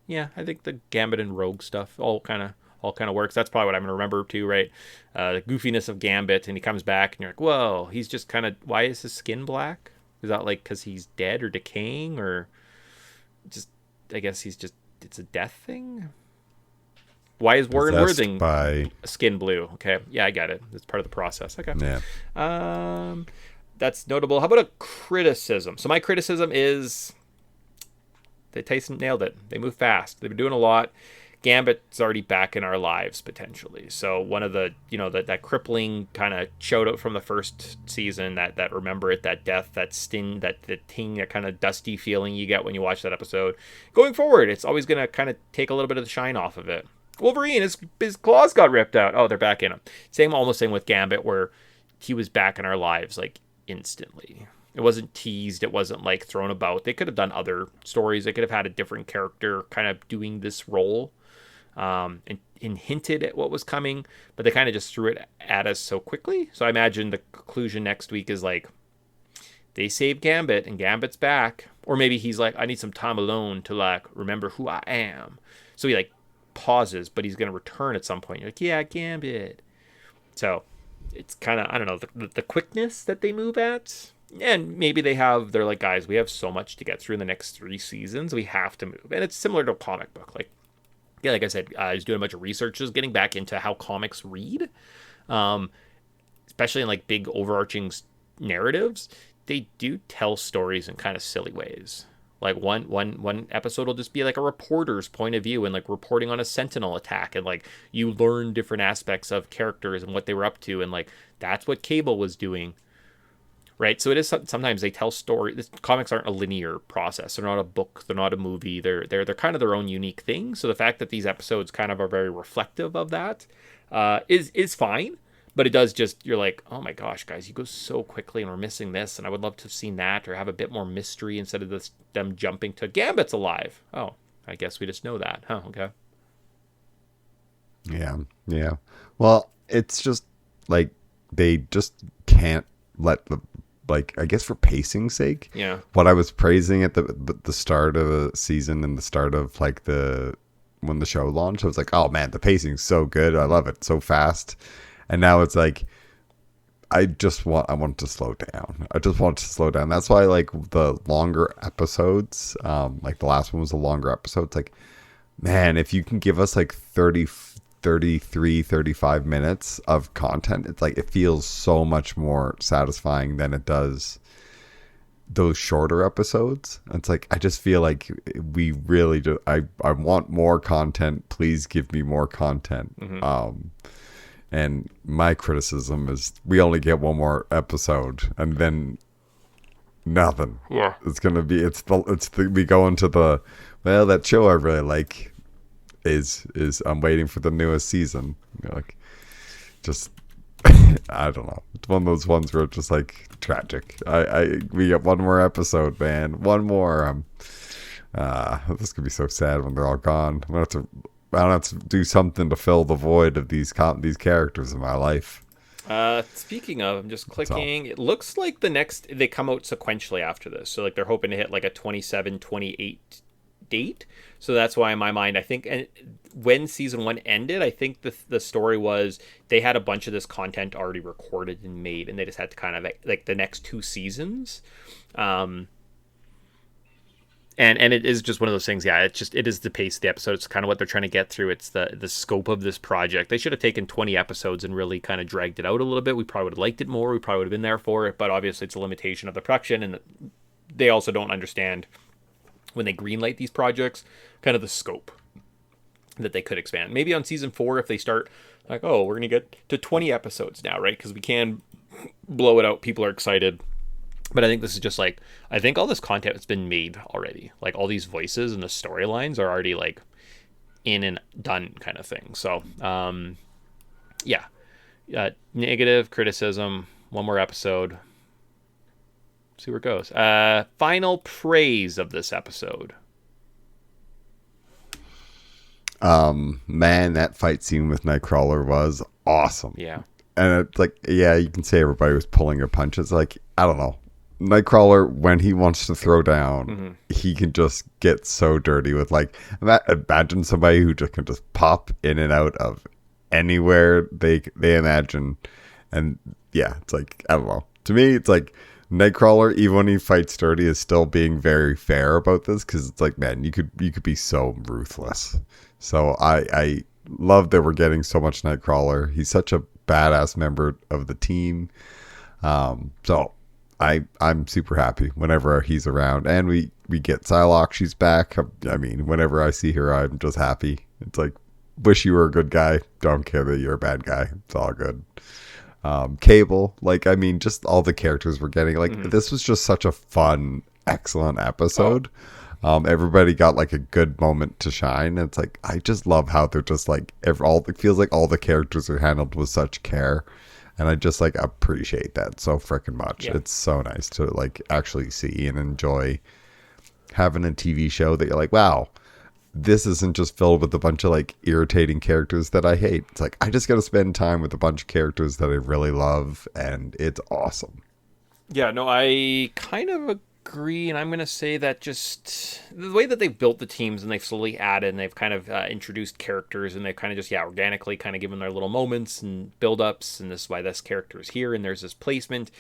I think the Gambit and Rogue stuff all kind of works. That's probably what I'm going to remember too, right? The goofiness of Gambit, and he comes back and you're like, whoa, he's just kind of, why is his skin black? Is that like because he's dead or decaying, or just, I guess he's just, it's a death thing? Why is Warren Worthing skin blue? Okay, yeah, I got it. It's part of the process. Okay. Yeah. That's notable. How about a criticism? So my criticism is that Tyson nailed it. They move fast. They've been doing a lot. Gambit's already back in our lives potentially. So one of the, that crippling kind of showed up from the first season, that Remember It, that death, that sting, that ting, that kind of dusty feeling you get when you watch that episode. Going forward, it's always going to kind of take a little bit of the shine off of it. Wolverine, his claws got ripped out. Oh, they're back in him. Almost same with Gambit, where he was back in our lives like instantly. It wasn't teased. It wasn't like thrown about. They could have done other stories. They could have had a different character kind of doing this role, and hinted at what was coming, but they kind of just threw it at us so quickly. So I imagine the conclusion next week is like they save Gambit and Gambit's back, or maybe he's like, I need some time alone to like remember who I am. So he like pauses, but he's going to return at some point. You're like, yeah, Gambit. So it's kind of, I don't know, the quickness that they move at. And maybe they're like, guys, we have so much to get through in the next 3 seasons. We have to move. And it's similar to a comic book. Like, yeah, like I said, I was doing a bunch of research, just getting back into how comics read, especially in like big overarching narratives. They do tell stories in kind of silly ways. Like one episode will just be like a reporter's point of view and like reporting on a Sentinel attack, and like you learn different aspects of characters and what they were up to, and like that's what Cable was doing, right? So it is sometimes they tell stories. Comics aren't a linear process. They're not a book. They're not a movie. They're kind of their own unique thing. So the fact that these episodes kind of are very reflective of that is fine. But it does just, you're like, oh my gosh, guys, you go so quickly and we're missing this. And I would love to have seen that or have a bit more mystery instead of them jumping to Gambit's alive. Oh, I guess we just know that. Huh, okay. Yeah, yeah. Well, it's just like they just can't let the, like, I guess for pacing's sake. Yeah. What I was praising at the start of the season and the start of like when the show launched, I was like, oh man, the pacing's so good. I love it. So fast. And now it's like, I want to slow down. I just want to slow down. That's why, like, the longer episodes, like the last one was a longer episode. It's like, man, if you can give us like 33, 35 minutes of content, it's like, it feels so much more satisfying than it does those shorter episodes. It's like, I just feel like we really do. I want more content. Please give me more content. Mm-hmm. And my criticism is we only get one more episode and then nothing. Yeah. It's going to be, we go into that show I really like is I'm waiting for the newest season. Like, just, I don't know. It's one of those ones where it's just like tragic. We get one more episode, man. One more. This could be so sad when they're all gone. I don't have to do something to fill the void of these characters in my life. Speaking of, I'm just clicking. It looks like they come out sequentially after this. So like they're hoping to hit like a 27, 28 date. So that's why in my mind, I think, and when season 1 ended, I think the story was they had a bunch of this content already recorded and made, and they just had to kind of like the next 2 seasons. And it is just one of those things. Yeah, it is the pace of the episode. It's kind of what they're trying to get through. It's the scope of this project. They should have taken 20 episodes and really kind of dragged it out a little bit. We probably would have liked it more. We probably would have been there for it. But obviously, it's a limitation of the production, and they also don't understand when they greenlight these projects, kind of the scope that they could expand. Maybe on season 4, if they start like, oh, we're gonna get to 20 episodes now, right? Because we can blow it out. People are excited. But I think this is just like, I think all this content has been made already. Like all these voices and the storylines are already like in and done kind of thing. So, yeah. Negative criticism, one more episode. See where it goes. Final praise of this episode. Man, that fight scene with Nightcrawler was awesome. Yeah. And it's like, yeah, you can say everybody was pulling their punches. Like, I don't know. Nightcrawler, when he wants to throw down, he can just get so dirty with, like, imagine somebody who just can just pop in and out of anywhere they imagine. And yeah, it's like, I don't know. To me, it's like Nightcrawler, even when he fights dirty, is still being very fair about this, because it's like, man, you could be so ruthless. So I love that we're getting so much Nightcrawler. He's such a badass member of the team. So I'm super happy whenever he's around, and we get Psylocke. She's back. I mean, whenever I see her, I'm just happy. It's like, wish you were a good guy. Don't care that you're a bad guy. It's all good. Cable, like, I mean, just all the characters we're getting. Like, this was just such a fun, excellent episode. Everybody got like a good moment to shine. It's like I just love how they're just like it feels like all the characters are handled with such care, and I just like appreciate that so freaking much. Yeah. It's so nice to like actually see and enjoy having a TV show that you're like, wow, this isn't just filled with a bunch of like irritating characters that I hate. It's like I just got to spend time with a bunch of characters that I really love, and it's awesome. Yeah, no, I kind of agree, and I'm going to say that just the way that they've built the teams and they've slowly added and they've kind of introduced characters and they've kind of just, organically kind of given their little moments and build-ups, and this is why this character is here and there's this placement.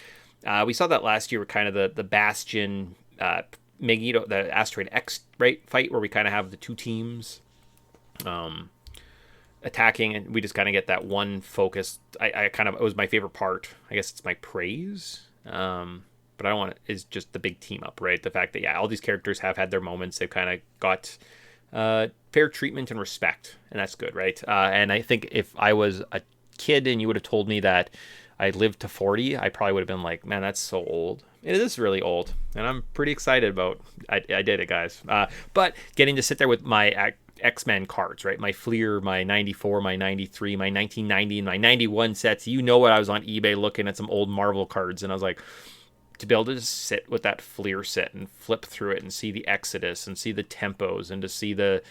We saw that last year with kind of the Bastion, Magneto, the Asteroid X fight where we kind of have the two teams attacking, and we just kind of get that one focus. It was my favorite part. I guess it's my praise. But I don't want it is just the big team up, right? The fact that all these characters have had their moments. They've kind of got fair treatment and respect, and that's good, right? And I think if I was a kid and you would have told me that I lived to 40, I probably would have been like, man, that's so old. It is really old, and I'm pretty excited about. I did it, guys. But getting to sit there with my X-Men cards, right? My Fleer, my 94, my 93, my 1990, and my 91 sets. You know what? I was on eBay looking at some old Marvel cards, and I was like, to be able to just sit with that Fleer set and flip through it and see the Exodus and see the tempos and to see the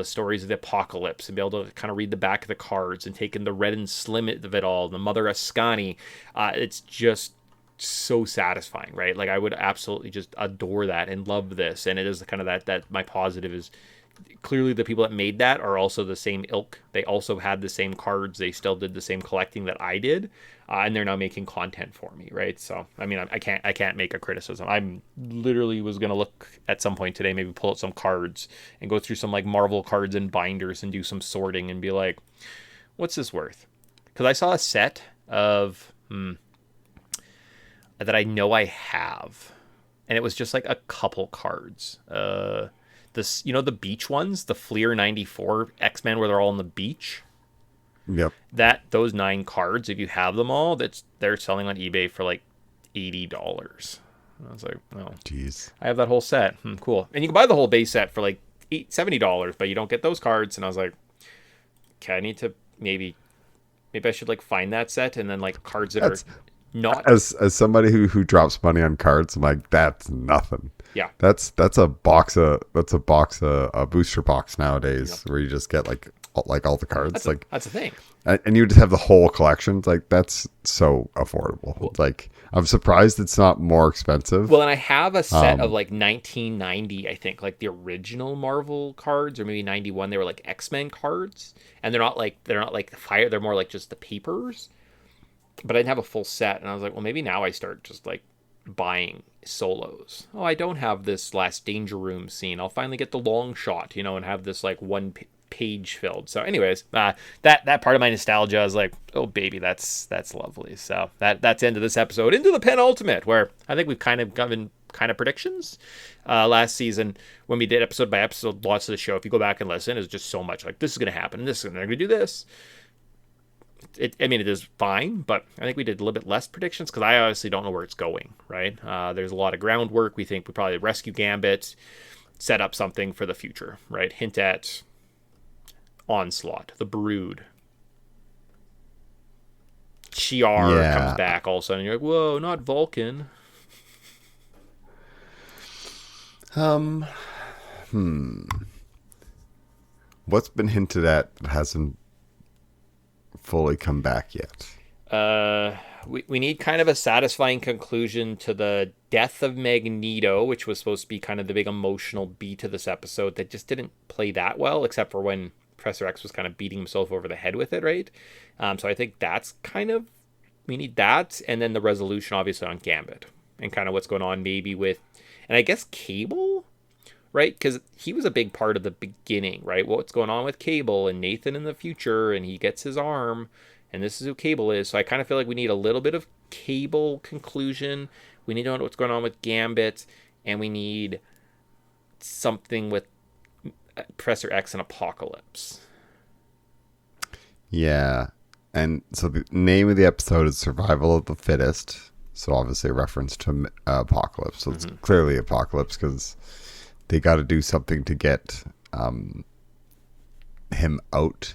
stories of the apocalypse and be able to kind of read the back of the cards and take in the red and slim of it all, the Mother Ascani. It's just so satisfying, right? Like I would absolutely just adore that and love this. And it is kind of that my positive is clearly the people that made that are also the same ilk. They also had the same cards. They still did the same collecting that I did, and they're now making content for me, right? So I mean, I can't make a criticism. I'm literally was gonna look at some point today, maybe pull out some cards and go through some like Marvel cards and binders and do some sorting and be like, what's this worth? Because I saw a set of that I know I have, and it was just like a couple cards. This, the beach ones, the Fleer 94 X-Men where they're all on the beach. Yep. Those 9 cards, if you have them all, they're selling on eBay for like $80. I was like, oh, jeez, I have that whole set. Cool. And you can buy the whole base set for like $70, but you don't get those cards. And I was like, okay, I need to maybe I should like find that set and then like cards that are not as somebody who drops money on cards. I'm like, that's nothing. Yeah, that's a box of a booster box nowadays where you just get like all the cards. That's a thing. And you just have the whole collection. It's like that's so affordable. Cool. It's like I'm surprised it's not more expensive. Well, and I have a set of like 1990, I think, like the original Marvel cards, or maybe 91. They were like X-Men cards, and they're not like the fire. They're more like just the papers. But I didn't have a full set, and I was like, well, maybe now I start just like buying solos. Oh, I don't have this last Danger Room scene. I'll finally get the long shot, and have this like one page filled. So anyways, that part of my nostalgia is like, oh baby, that's lovely. So that's the end of this episode, into the penultimate, where I think we've kind of given predictions last season when we did episode by episode. Lots of the show, if you go back and listen, is just so much like this is going to happen, they're going to do this. It is fine, but I think we did a little bit less predictions because I honestly don't know where it's going, right? There's a lot of groundwork. We think we probably rescue Gambit, set up something for the future, right? Hint at Onslaught, the Brood. Shi'ar comes back all of a sudden. You're like, whoa, not Vulcan. What's been hinted at that hasn't fully come back yet? We need kind of a satisfying conclusion to the death of Magneto, which was supposed to be kind of the big emotional beat of this episode that just didn't play that well, except for when Professor X was kind of beating himself over the head with it, right? So I think that's we need that, and then the resolution obviously on Gambit and kind of what's going on maybe with, and I guess Cable, right? Because he was a big part of the beginning, right? What's going on with Cable and Nathan in the future, and he gets his arm, and this is who Cable is. So I kind of feel like we need a little bit of Cable conclusion. We need to know what's going on with Gambit, and we need something with Professor X and Apocalypse. Yeah. And so the name of the episode is Survival of the Fittest. So obviously a reference to Apocalypse. So it's clearly Apocalypse because they got to do something to get him out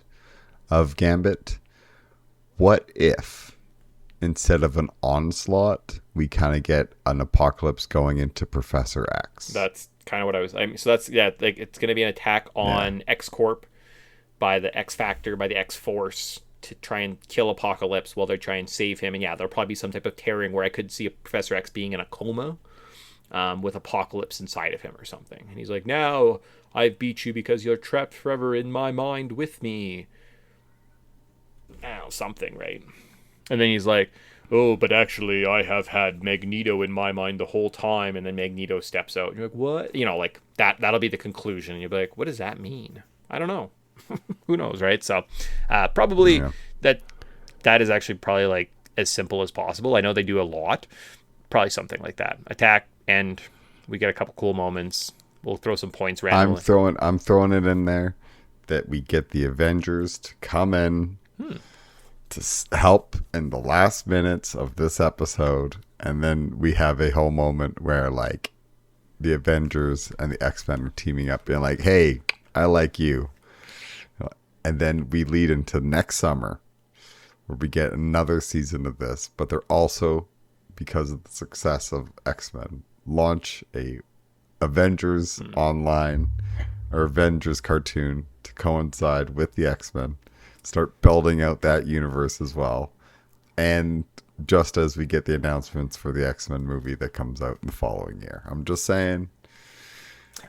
of Gambit. What if instead of an onslaught, we kind of get an apocalypse going into Professor X? That's kind of what so that's, yeah, like it's going to be an attack on X Corp by the X Factor, by the X Force, to try and kill Apocalypse while they try and save him. And yeah, there'll probably be some type of tearing where I could see Professor X being in a coma with Apocalypse inside of him or something. And he's like, now I've beat you because you're trapped forever in my mind with me. Something, right? And then he's like, oh, but actually I have had Magneto in my mind the whole time. And then Magneto steps out. And you're like, what? You know, like that'll be the conclusion. And you'll be like, what does that mean? I don't know. Who knows, right? So probably that is actually probably like as simple as possible. I know they do a lot. Probably something like that. Attack, and we get a couple cool moments. We'll throw some points randomly. I'm throwing it in there that we get the Avengers to come in to help in the last minutes of this episode, and then we have a whole moment where like the Avengers and the X-Men are teaming up, being like, "Hey, I like you." And then we lead into next summer where we get another season of this, but they're also, because of the success of X-Men, launch a Avengers online or Avengers cartoon to coincide with the X-Men, start building out that universe as well. And just as we get the announcements for the X-Men movie that comes out in the following year. I'm just saying.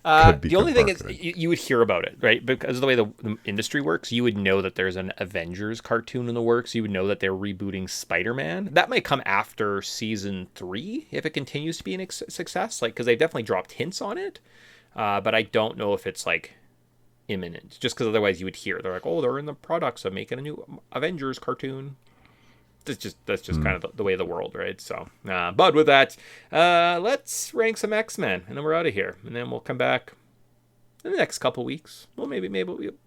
The only thing is you would hear about it, right? Because of the way the industry works, you would know that there's an Avengers cartoon in the works. You would know that they're rebooting Spider-Man. That might come after season 3 if it continues to be a success, like, because they've definitely dropped hints on it. But I don't know if it's like imminent, just because otherwise you would hear they're like, oh, they're in the products of making a new Avengers cartoon. That's just kind of the way of the world, right? So, but with that, let's rank some X-Men, and then we're out of here. And then we'll come back in the next couple weeks. Well, maybe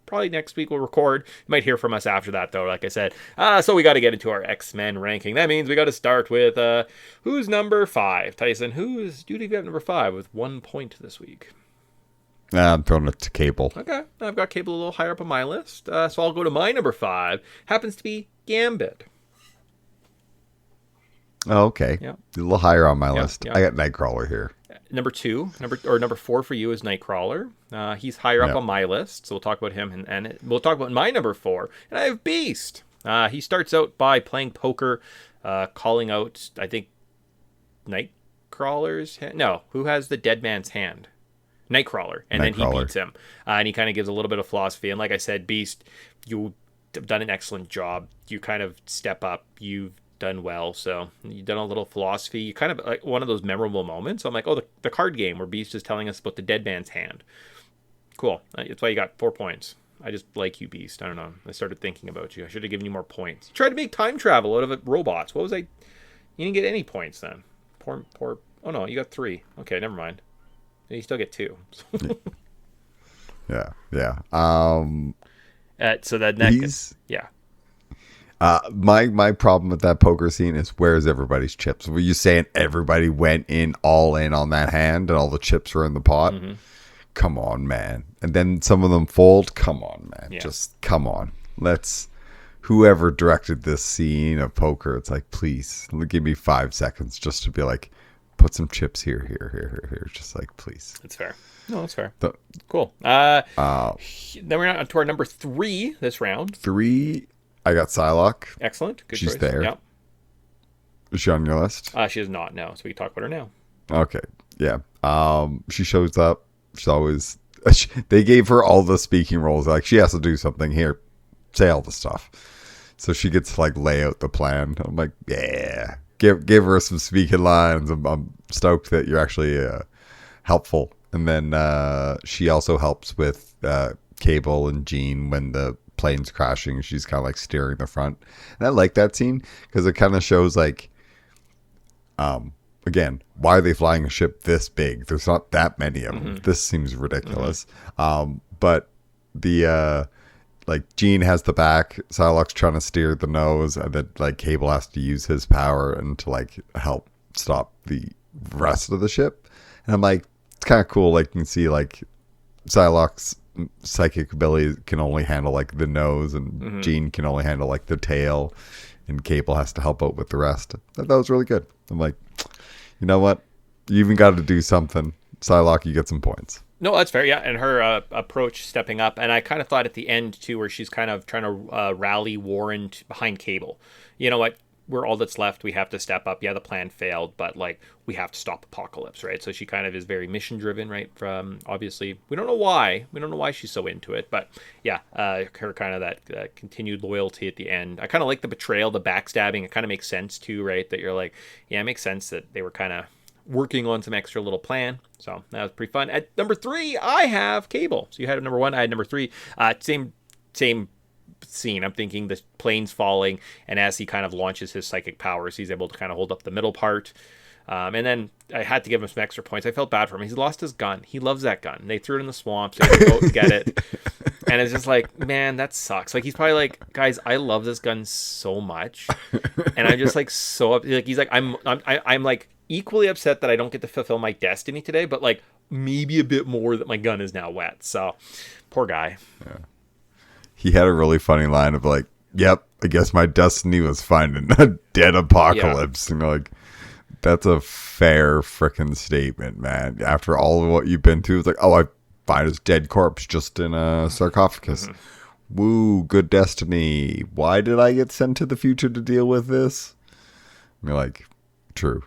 probably next week we'll record. You might hear from us after that, though, like I said. So we got to get into our X-Men ranking. That means we got to start with who's number 5? Tyson, do you think we have number 5 with 1 point this week? I'm throwing it to Cable. Okay, I've got Cable a little higher up on my list. So I'll go to my number 5. Happens to be Gambit. Oh, okay. Yeah. A little higher on my list. Yeah. I got Nightcrawler here. Number 4 for you is Nightcrawler. He's higher up on my list, so we'll talk about him, and we'll talk about my number 4. And I have Beast. He starts out by playing poker, calling out, I think, Nightcrawler's hand. No, who has the dead man's hand? Nightcrawler. And then he beats him. And he kind of gives a little bit of philosophy. And like I said, Beast, you've done an excellent job. You kind of step up. You've done well, so you've done a little philosophy. You kind of like one of those memorable moments. I'm like, oh, the card game where Beast is telling us about the dead man's hand. Cool. That's why you got 4 points. I just like you, Beast. I don't know. I started thinking about you. I should have given you more points. You tried to make time travel out of it, robots. What was I? You didn't get any points then. Poor. Oh no, you got 3. Okay, never mind. And you still get 2. Yeah. So that next, yeah. My problem with that poker scene is, where's everybody's chips? Were you saying everybody went all in on that hand and all the chips were in the pot? Mm-hmm. Come on, man. And then some of them fold. Come on, man. Yeah. Just come on. Whoever directed this scene of poker, it's like, please give me 5 seconds just to be like, put some chips here. Just like, please. That's fair. No, that's fair. Cool. Then we're on to our number 3 this round. 3. I got Psylocke. Excellent. Good She's choice. there. Yep. Is she on your list? She is not, no. So we can talk about her now. Okay. Yeah. She shows up. She's always... They gave her all the speaking roles. Like, she has to do something here. Say all the stuff. So she gets to, like, lay out the plan. I'm like, yeah. Give her some speaking lines. I'm stoked that you're actually helpful. And then she also helps with Cable and Jean when the plane's crashing. She's kind of like steering the front, and I like that scene because it kind of shows like again, why are they flying a ship this big? There's not that many of them. This seems ridiculous. But the like Jean has the back, Psylocke's trying to steer the nose, and then like Cable has to use his power and to like help stop the rest of the ship. And I'm like, it's kind of cool. Like, you can see, like, Psylocke's psychic ability can only handle, like, the nose, and Jean can only handle, like, the tail, and Cable has to help out with the rest. That was really good. I'm like, you know what? You even got to do something. Psylocke, you get some points. No, that's fair. Yeah, and her approach stepping up, and I kind of thought at the end too, where she's kind of trying to rally Warren behind Cable. You know what? We're all that's left. We have to step up. Yeah, the plan failed, but like we have to stop Apocalypse, right? So she kind of is very mission driven, right? From obviously we don't know why. We don't know why she's so into it, but yeah, her kind of that continued loyalty at the end. I kind of like the betrayal, the backstabbing. It kind of makes sense too, right? That you're like, yeah, it makes sense that they were kind of working on some extra little plan. So that was pretty fun. At number 3, I have Cable. So you had number 1, I had number 3. Same scene. I'm thinking the plane's falling, and as he kind of launches his psychic powers, he's able to kind of hold up the middle part. And then I had to give him some extra points. I felt bad for him. He's lost his gun. He loves that gun. They threw it in the swamp, so he had to go and get it. And it's just like, man, that sucks. Like, he's probably like, guys, I love this gun so much, and I'm just like so up. Like, he's like, I'm like equally upset that I don't get to fulfill my destiny today, but like maybe a bit more that my gun is now wet. So, poor guy. Yeah. He had a really funny line of like, "Yep, I guess my destiny was finding a dead Apocalypse." Yeah. And you're like, that's a fair frickin' statement, man. After all of what you've been through, it's like, oh, I find his dead corpse just in a sarcophagus. Woo, good destiny. Why did I get sent to the future to deal with this? And you're like, true.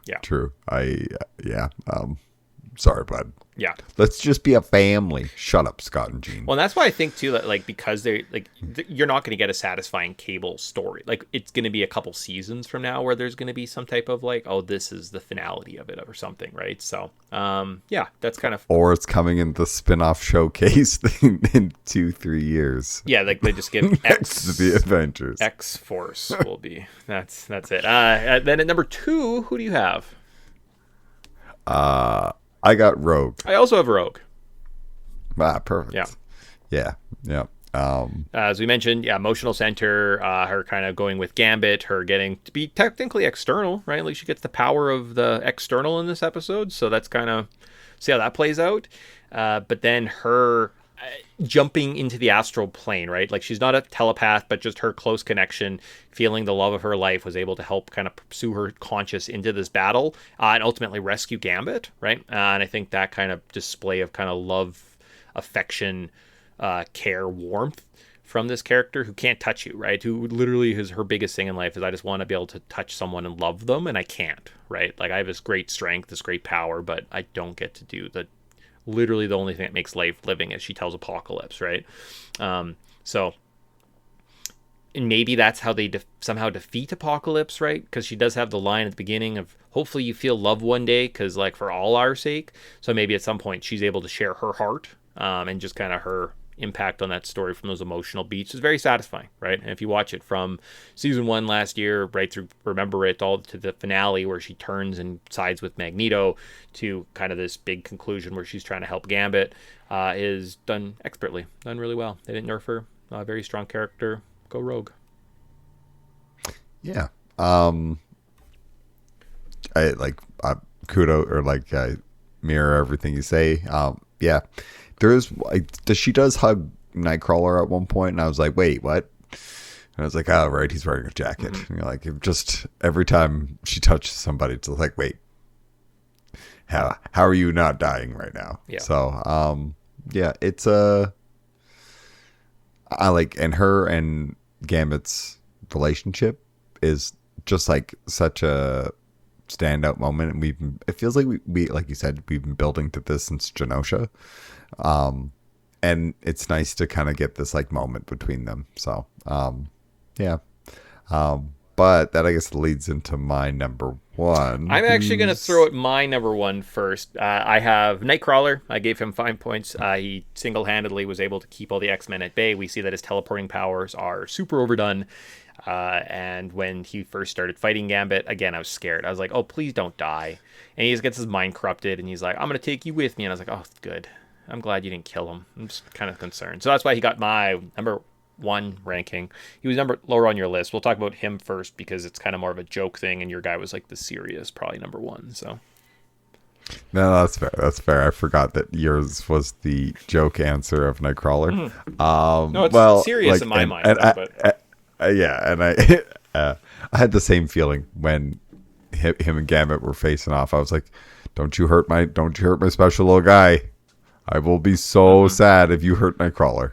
Sorry, bud. Yeah. Let's just be a family. Shut up, Scott and Jean. Well, and that's why I think too that like because they're like you're not going to get a satisfying Cable story. Like it's going to be a couple seasons from now where there's going to be some type of like, oh, this is the finality of it or something, right? So, yeah, that's kind of. Or it's coming in the spin-off showcase thing in 2-3 years. Yeah, like they just give X the Avengers. X-Force will be. That's it. Then at number 2, who do you have? I got Rogue. I also have Rogue. Perfect. Yeah. As we mentioned, emotional center, her kind of going with Gambit, her getting to be technically external, right? Like she gets the power of the external in this episode, so that's kind of see how that plays out. But then her jumping into the astral plane, right? Like she's not a telepath, but just her close connection, feeling the love of her life, was able to help kind of pursue her conscious into this battle and ultimately rescue Gambit, right? And I think that kind of display of kind of love, affection, care, warmth from this character who can't touch you, right? Who literally is her biggest thing in life is I just want to be able to touch someone and love them, and I can't, right? Like I have this great strength, this great power, but I don't get to do the literally the only thing that makes life living, as she tells Apocalypse, right? So and maybe that's how they somehow defeat Apocalypse, right? Because she does have the line at the beginning of hopefully you feel love one day, because like for all our sake. So maybe at some point she's able to share her heart, and just kind of her impact on that story from those emotional beats is very satisfying, right? And if you watch it from season 1 last year right through Remember It all to the finale where she turns and sides with Magneto to kind of this big conclusion where she's trying to help Gambit, is done expertly, done really well. They didn't nerf her. Very strong character. Go Rogue. Yeah. I like kudos, or like I mirror everything you say. Yeah. She does hug Nightcrawler at one point, and I was like, wait, what? And I was like, oh, right, he's wearing a jacket. Mm-hmm. And you're like, just every time she touches somebody, it's like, wait, how are you not dying right now? Yeah. So, yeah, it's I like, and her and Gambit's relationship is just like such a standout moment, and it feels like we like you said, we've been building to this since Genosha. And it's nice to kind of get this like moment between them. So, yeah. But that I guess leads into my number 1. I'm actually going to throw out my number 1 first. I have Nightcrawler. I gave him 5 points. He single-handedly was able to keep all the X-Men at bay. We see that his teleporting powers are super overdone. And when he first started fighting Gambit, again, I was scared. I was like, oh, please don't die. And he just gets his mind corrupted, and he's like, I'm going to take you with me. And I was like, oh, good. I'm glad you didn't kill him. I'm just kind of concerned. So that's why he got my number 1 ranking. He was number lower on your list. We'll talk about him first because it's kind of more of a joke thing, and your guy was like the serious, probably number 1. So No, that's fair. That's fair. I forgot that yours was the joke answer of Nightcrawler. No, it's Well, serious like, in my and, mind, and though, but yeah, and I had the same feeling when him and Gambit were facing off. I was like, don't you hurt my special little guy. I will be so sad if you hurt Nightcrawler.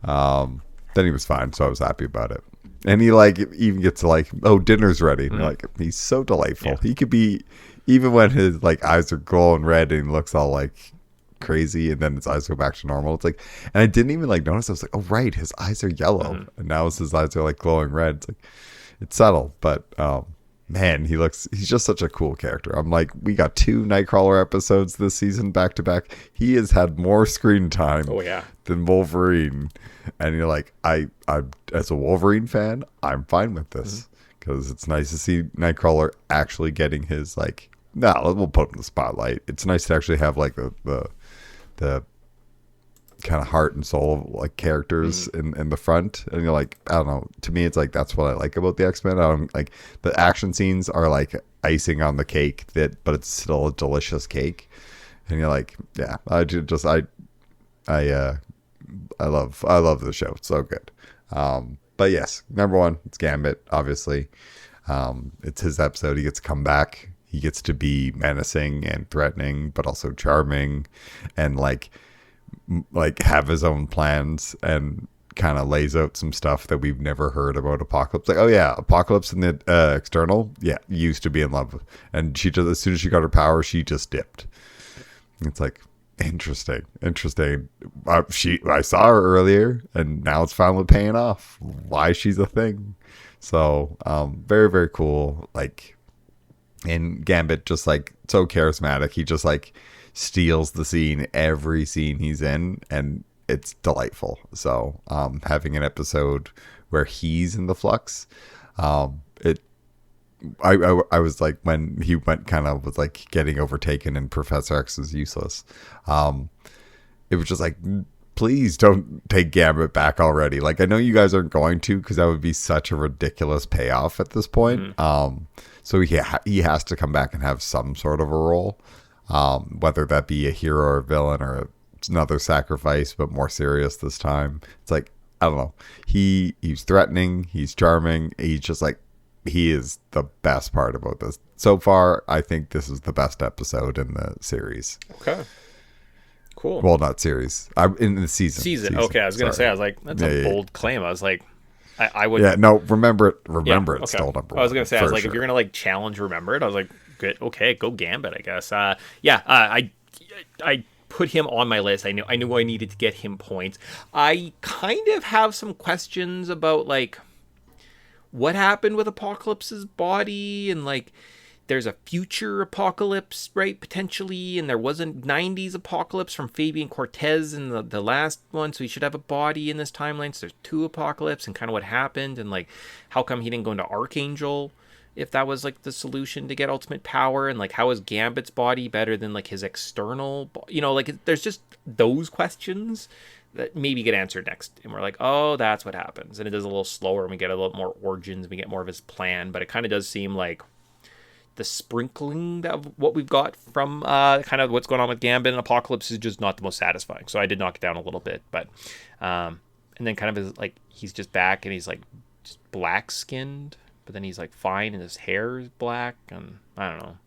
Then he was fine, so I was happy about it. And he like even gets to like, oh, dinner's ready. And you're like, he's so delightful. Yeah. He could be, even when his like eyes are glowing red and he looks all like crazy, and then his eyes go back to normal. It's like, and I didn't even like notice. I was like, oh right, his eyes are yellow, and now his eyes are like glowing red. It's like, it's subtle, but man, he's just such a cool character. I'm like, we got 2 Nightcrawler episodes this season back to back. He has had more screen time than Wolverine. And you're like, I as a Wolverine fan, I'm fine with this because it's nice to see Nightcrawler actually getting his like, we'll put him in the spotlight. It's nice to actually have like the kind of heart and soul of like characters in the front. And you're like, I don't know, to me it's like that's what I like about the X-Men. I don't like the action scenes are like icing on the cake, but it's still a delicious cake. And you're like, yeah, I love the show. It's so good. But yes, number 1, it's Gambit, obviously. It's his episode. He gets to come back. He gets to be menacing and threatening, but also charming, and like have his own plans, and kind of lays out some stuff that we've never heard about Apocalypse. Like, oh yeah, Apocalypse in the external, used to be in love with, and she just, as soon as she got her power, she just dipped. It's like, interesting. I saw her earlier, and now it's finally paying off why she's a thing. So very, very cool. Like, and Gambit just like so charismatic. He just like steals the scene, every scene he's in, and it's delightful. So having an episode where he's in the flux, I was like, when he went kind of was like getting overtaken and Professor X is useless. It was just like, please don't take Gambit back already. Like, I know you guys aren't going to, because that would be such a ridiculous payoff at this point. So he has to come back and have some sort of a role, whether that be a hero or a villain or another sacrifice, but more serious this time. It's like, I don't know. He's threatening. He's charming. He's just like, he is the best part about this. So far, I think this is the best episode in the series. Okay. Cool. Well, not series. In the season. Okay, I was going to say, I was like, that's a bold claim. I was like, I would. Yeah, no, remember it. Remember it's still number 1. I was going to say, I was like, if you're going to like challenge Remember It, I was like, good. Okay, go Gambit, I guess. I put him on my list. I knew I needed to get him points. I kind of have some questions about like what happened with Apocalypse's body, and like there's a future Apocalypse, right, potentially, and there was a 90s Apocalypse from Fabian Cortez in the last one, so he should have a body in this timeline. So there's 2 Apocalypse, and kind of what happened, and like how come he didn't go into Archangel if that was like the solution to get ultimate power, and like how is Gambit's body better than like his external, like there's just those questions that maybe get answered next, and we're like, oh, that's what happens. And it is a little slower, and we get a little more origins, we get more of his plan, but it kind of does seem like the sprinkling of what we've got from kind of what's going on with Gambit and Apocalypse is just not the most satisfying. So I did knock it down a little bit, but and then kind of is like he's just back and he's like just black skinned, but then he's like fine and his hair is black, and I don't know,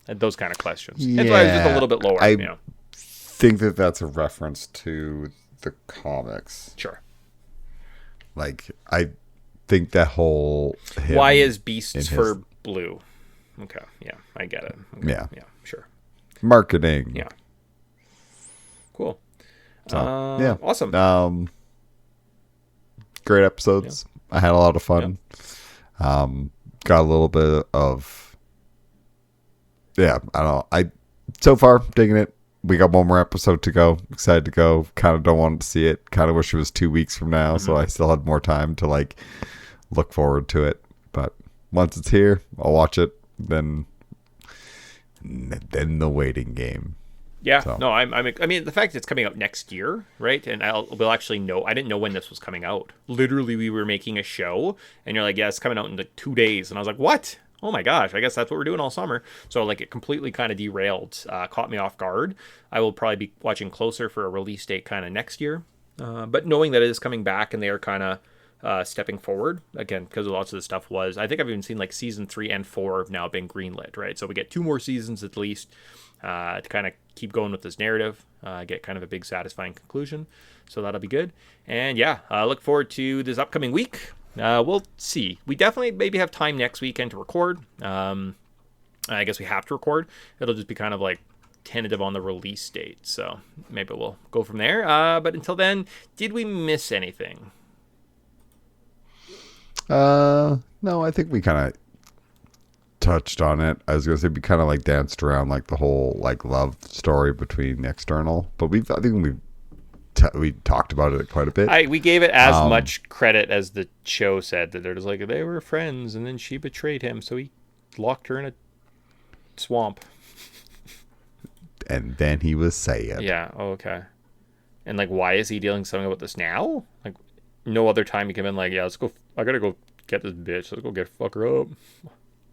and those kind of questions. Yeah, that's why it's just a little bit lower. I think that's a reference to the comics. Sure. Like, I think that whole why is Beasts for blue? Okay, yeah, I get it. Okay. Yeah, sure. Marketing. Yeah. Cool. So, Awesome. Great episodes. Yeah. I had a lot of fun. Yeah. Got a little bit of, I don't know. So far, digging it. We got one more episode to go. Excited to go. Kind of don't want to see it. Kind of wish it was 2 weeks from now, so I still had more time to like look forward to it. But once it's here, I'll watch it. Then the waiting game. Yeah, so. No, I mean, the fact that it's coming out next year, right? And we'll actually know. I didn't know when this was coming out. Literally, we were making a show, and you're like, yeah, it's coming out in like 2 days. And I was like, what? oh my gosh, I guess that's what we're doing all summer. So like it completely kind of derailed, caught me off guard. I will probably be watching closer for a release date kind of next year. But knowing that it is coming back and they are kind of stepping forward again, because lots of the stuff was, I think I've even seen like season 3 and 4 have now been greenlit, right? So we get 2 more seasons at least to kind of keep going with this narrative, get kind of a big satisfying conclusion. So that'll be good. And yeah, I look forward to this upcoming week. We'll see. We definitely maybe have time next weekend to record. I guess we have to record. It'll just be kind of like tentative on the release date. So maybe we'll go from there. But until then, did we miss anything? No, I think we kind of touched on it. I was going to say we kind of like danced around like the whole like love story between External, but I think we talked about it quite a bit. We gave it as much credit as the show said, that they're just like, they were friends and then she betrayed him, so he locked her in a swamp. And then he was sad. Yeah, okay. And like, why is he dealing something about this now? Like, no other time he could have been like, yeah, let's go, I gotta go get this bitch, let's go fuck her up.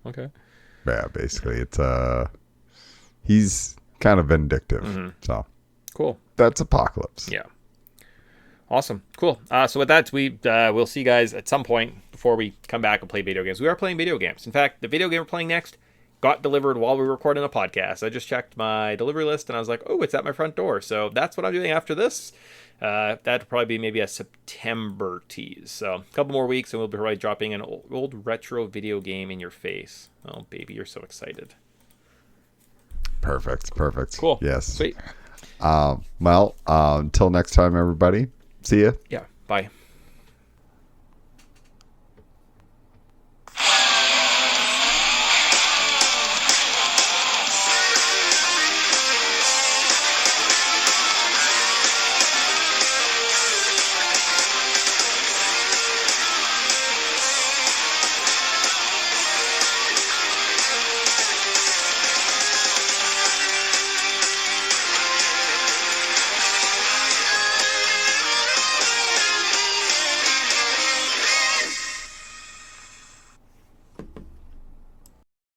Okay. Yeah, basically it's he's kind of vindictive. So cool. That's Apocalypse. Yeah. Awesome. Cool. So with that, we'll see you guys at some point before we come back and play video games. We are playing video games. In fact, the video game we're playing next got delivered while we were recording a podcast. I just checked my delivery list and I was like, oh, it's at my front door. So that's what I'm doing after this. That'll probably be maybe a September tease. So a couple more weeks and we'll be probably dropping an old retro video game in your face. Oh, baby, you're so excited. Perfect. Cool. Yes. Sweet. Well, until next time, everybody. See ya. Yeah. Bye.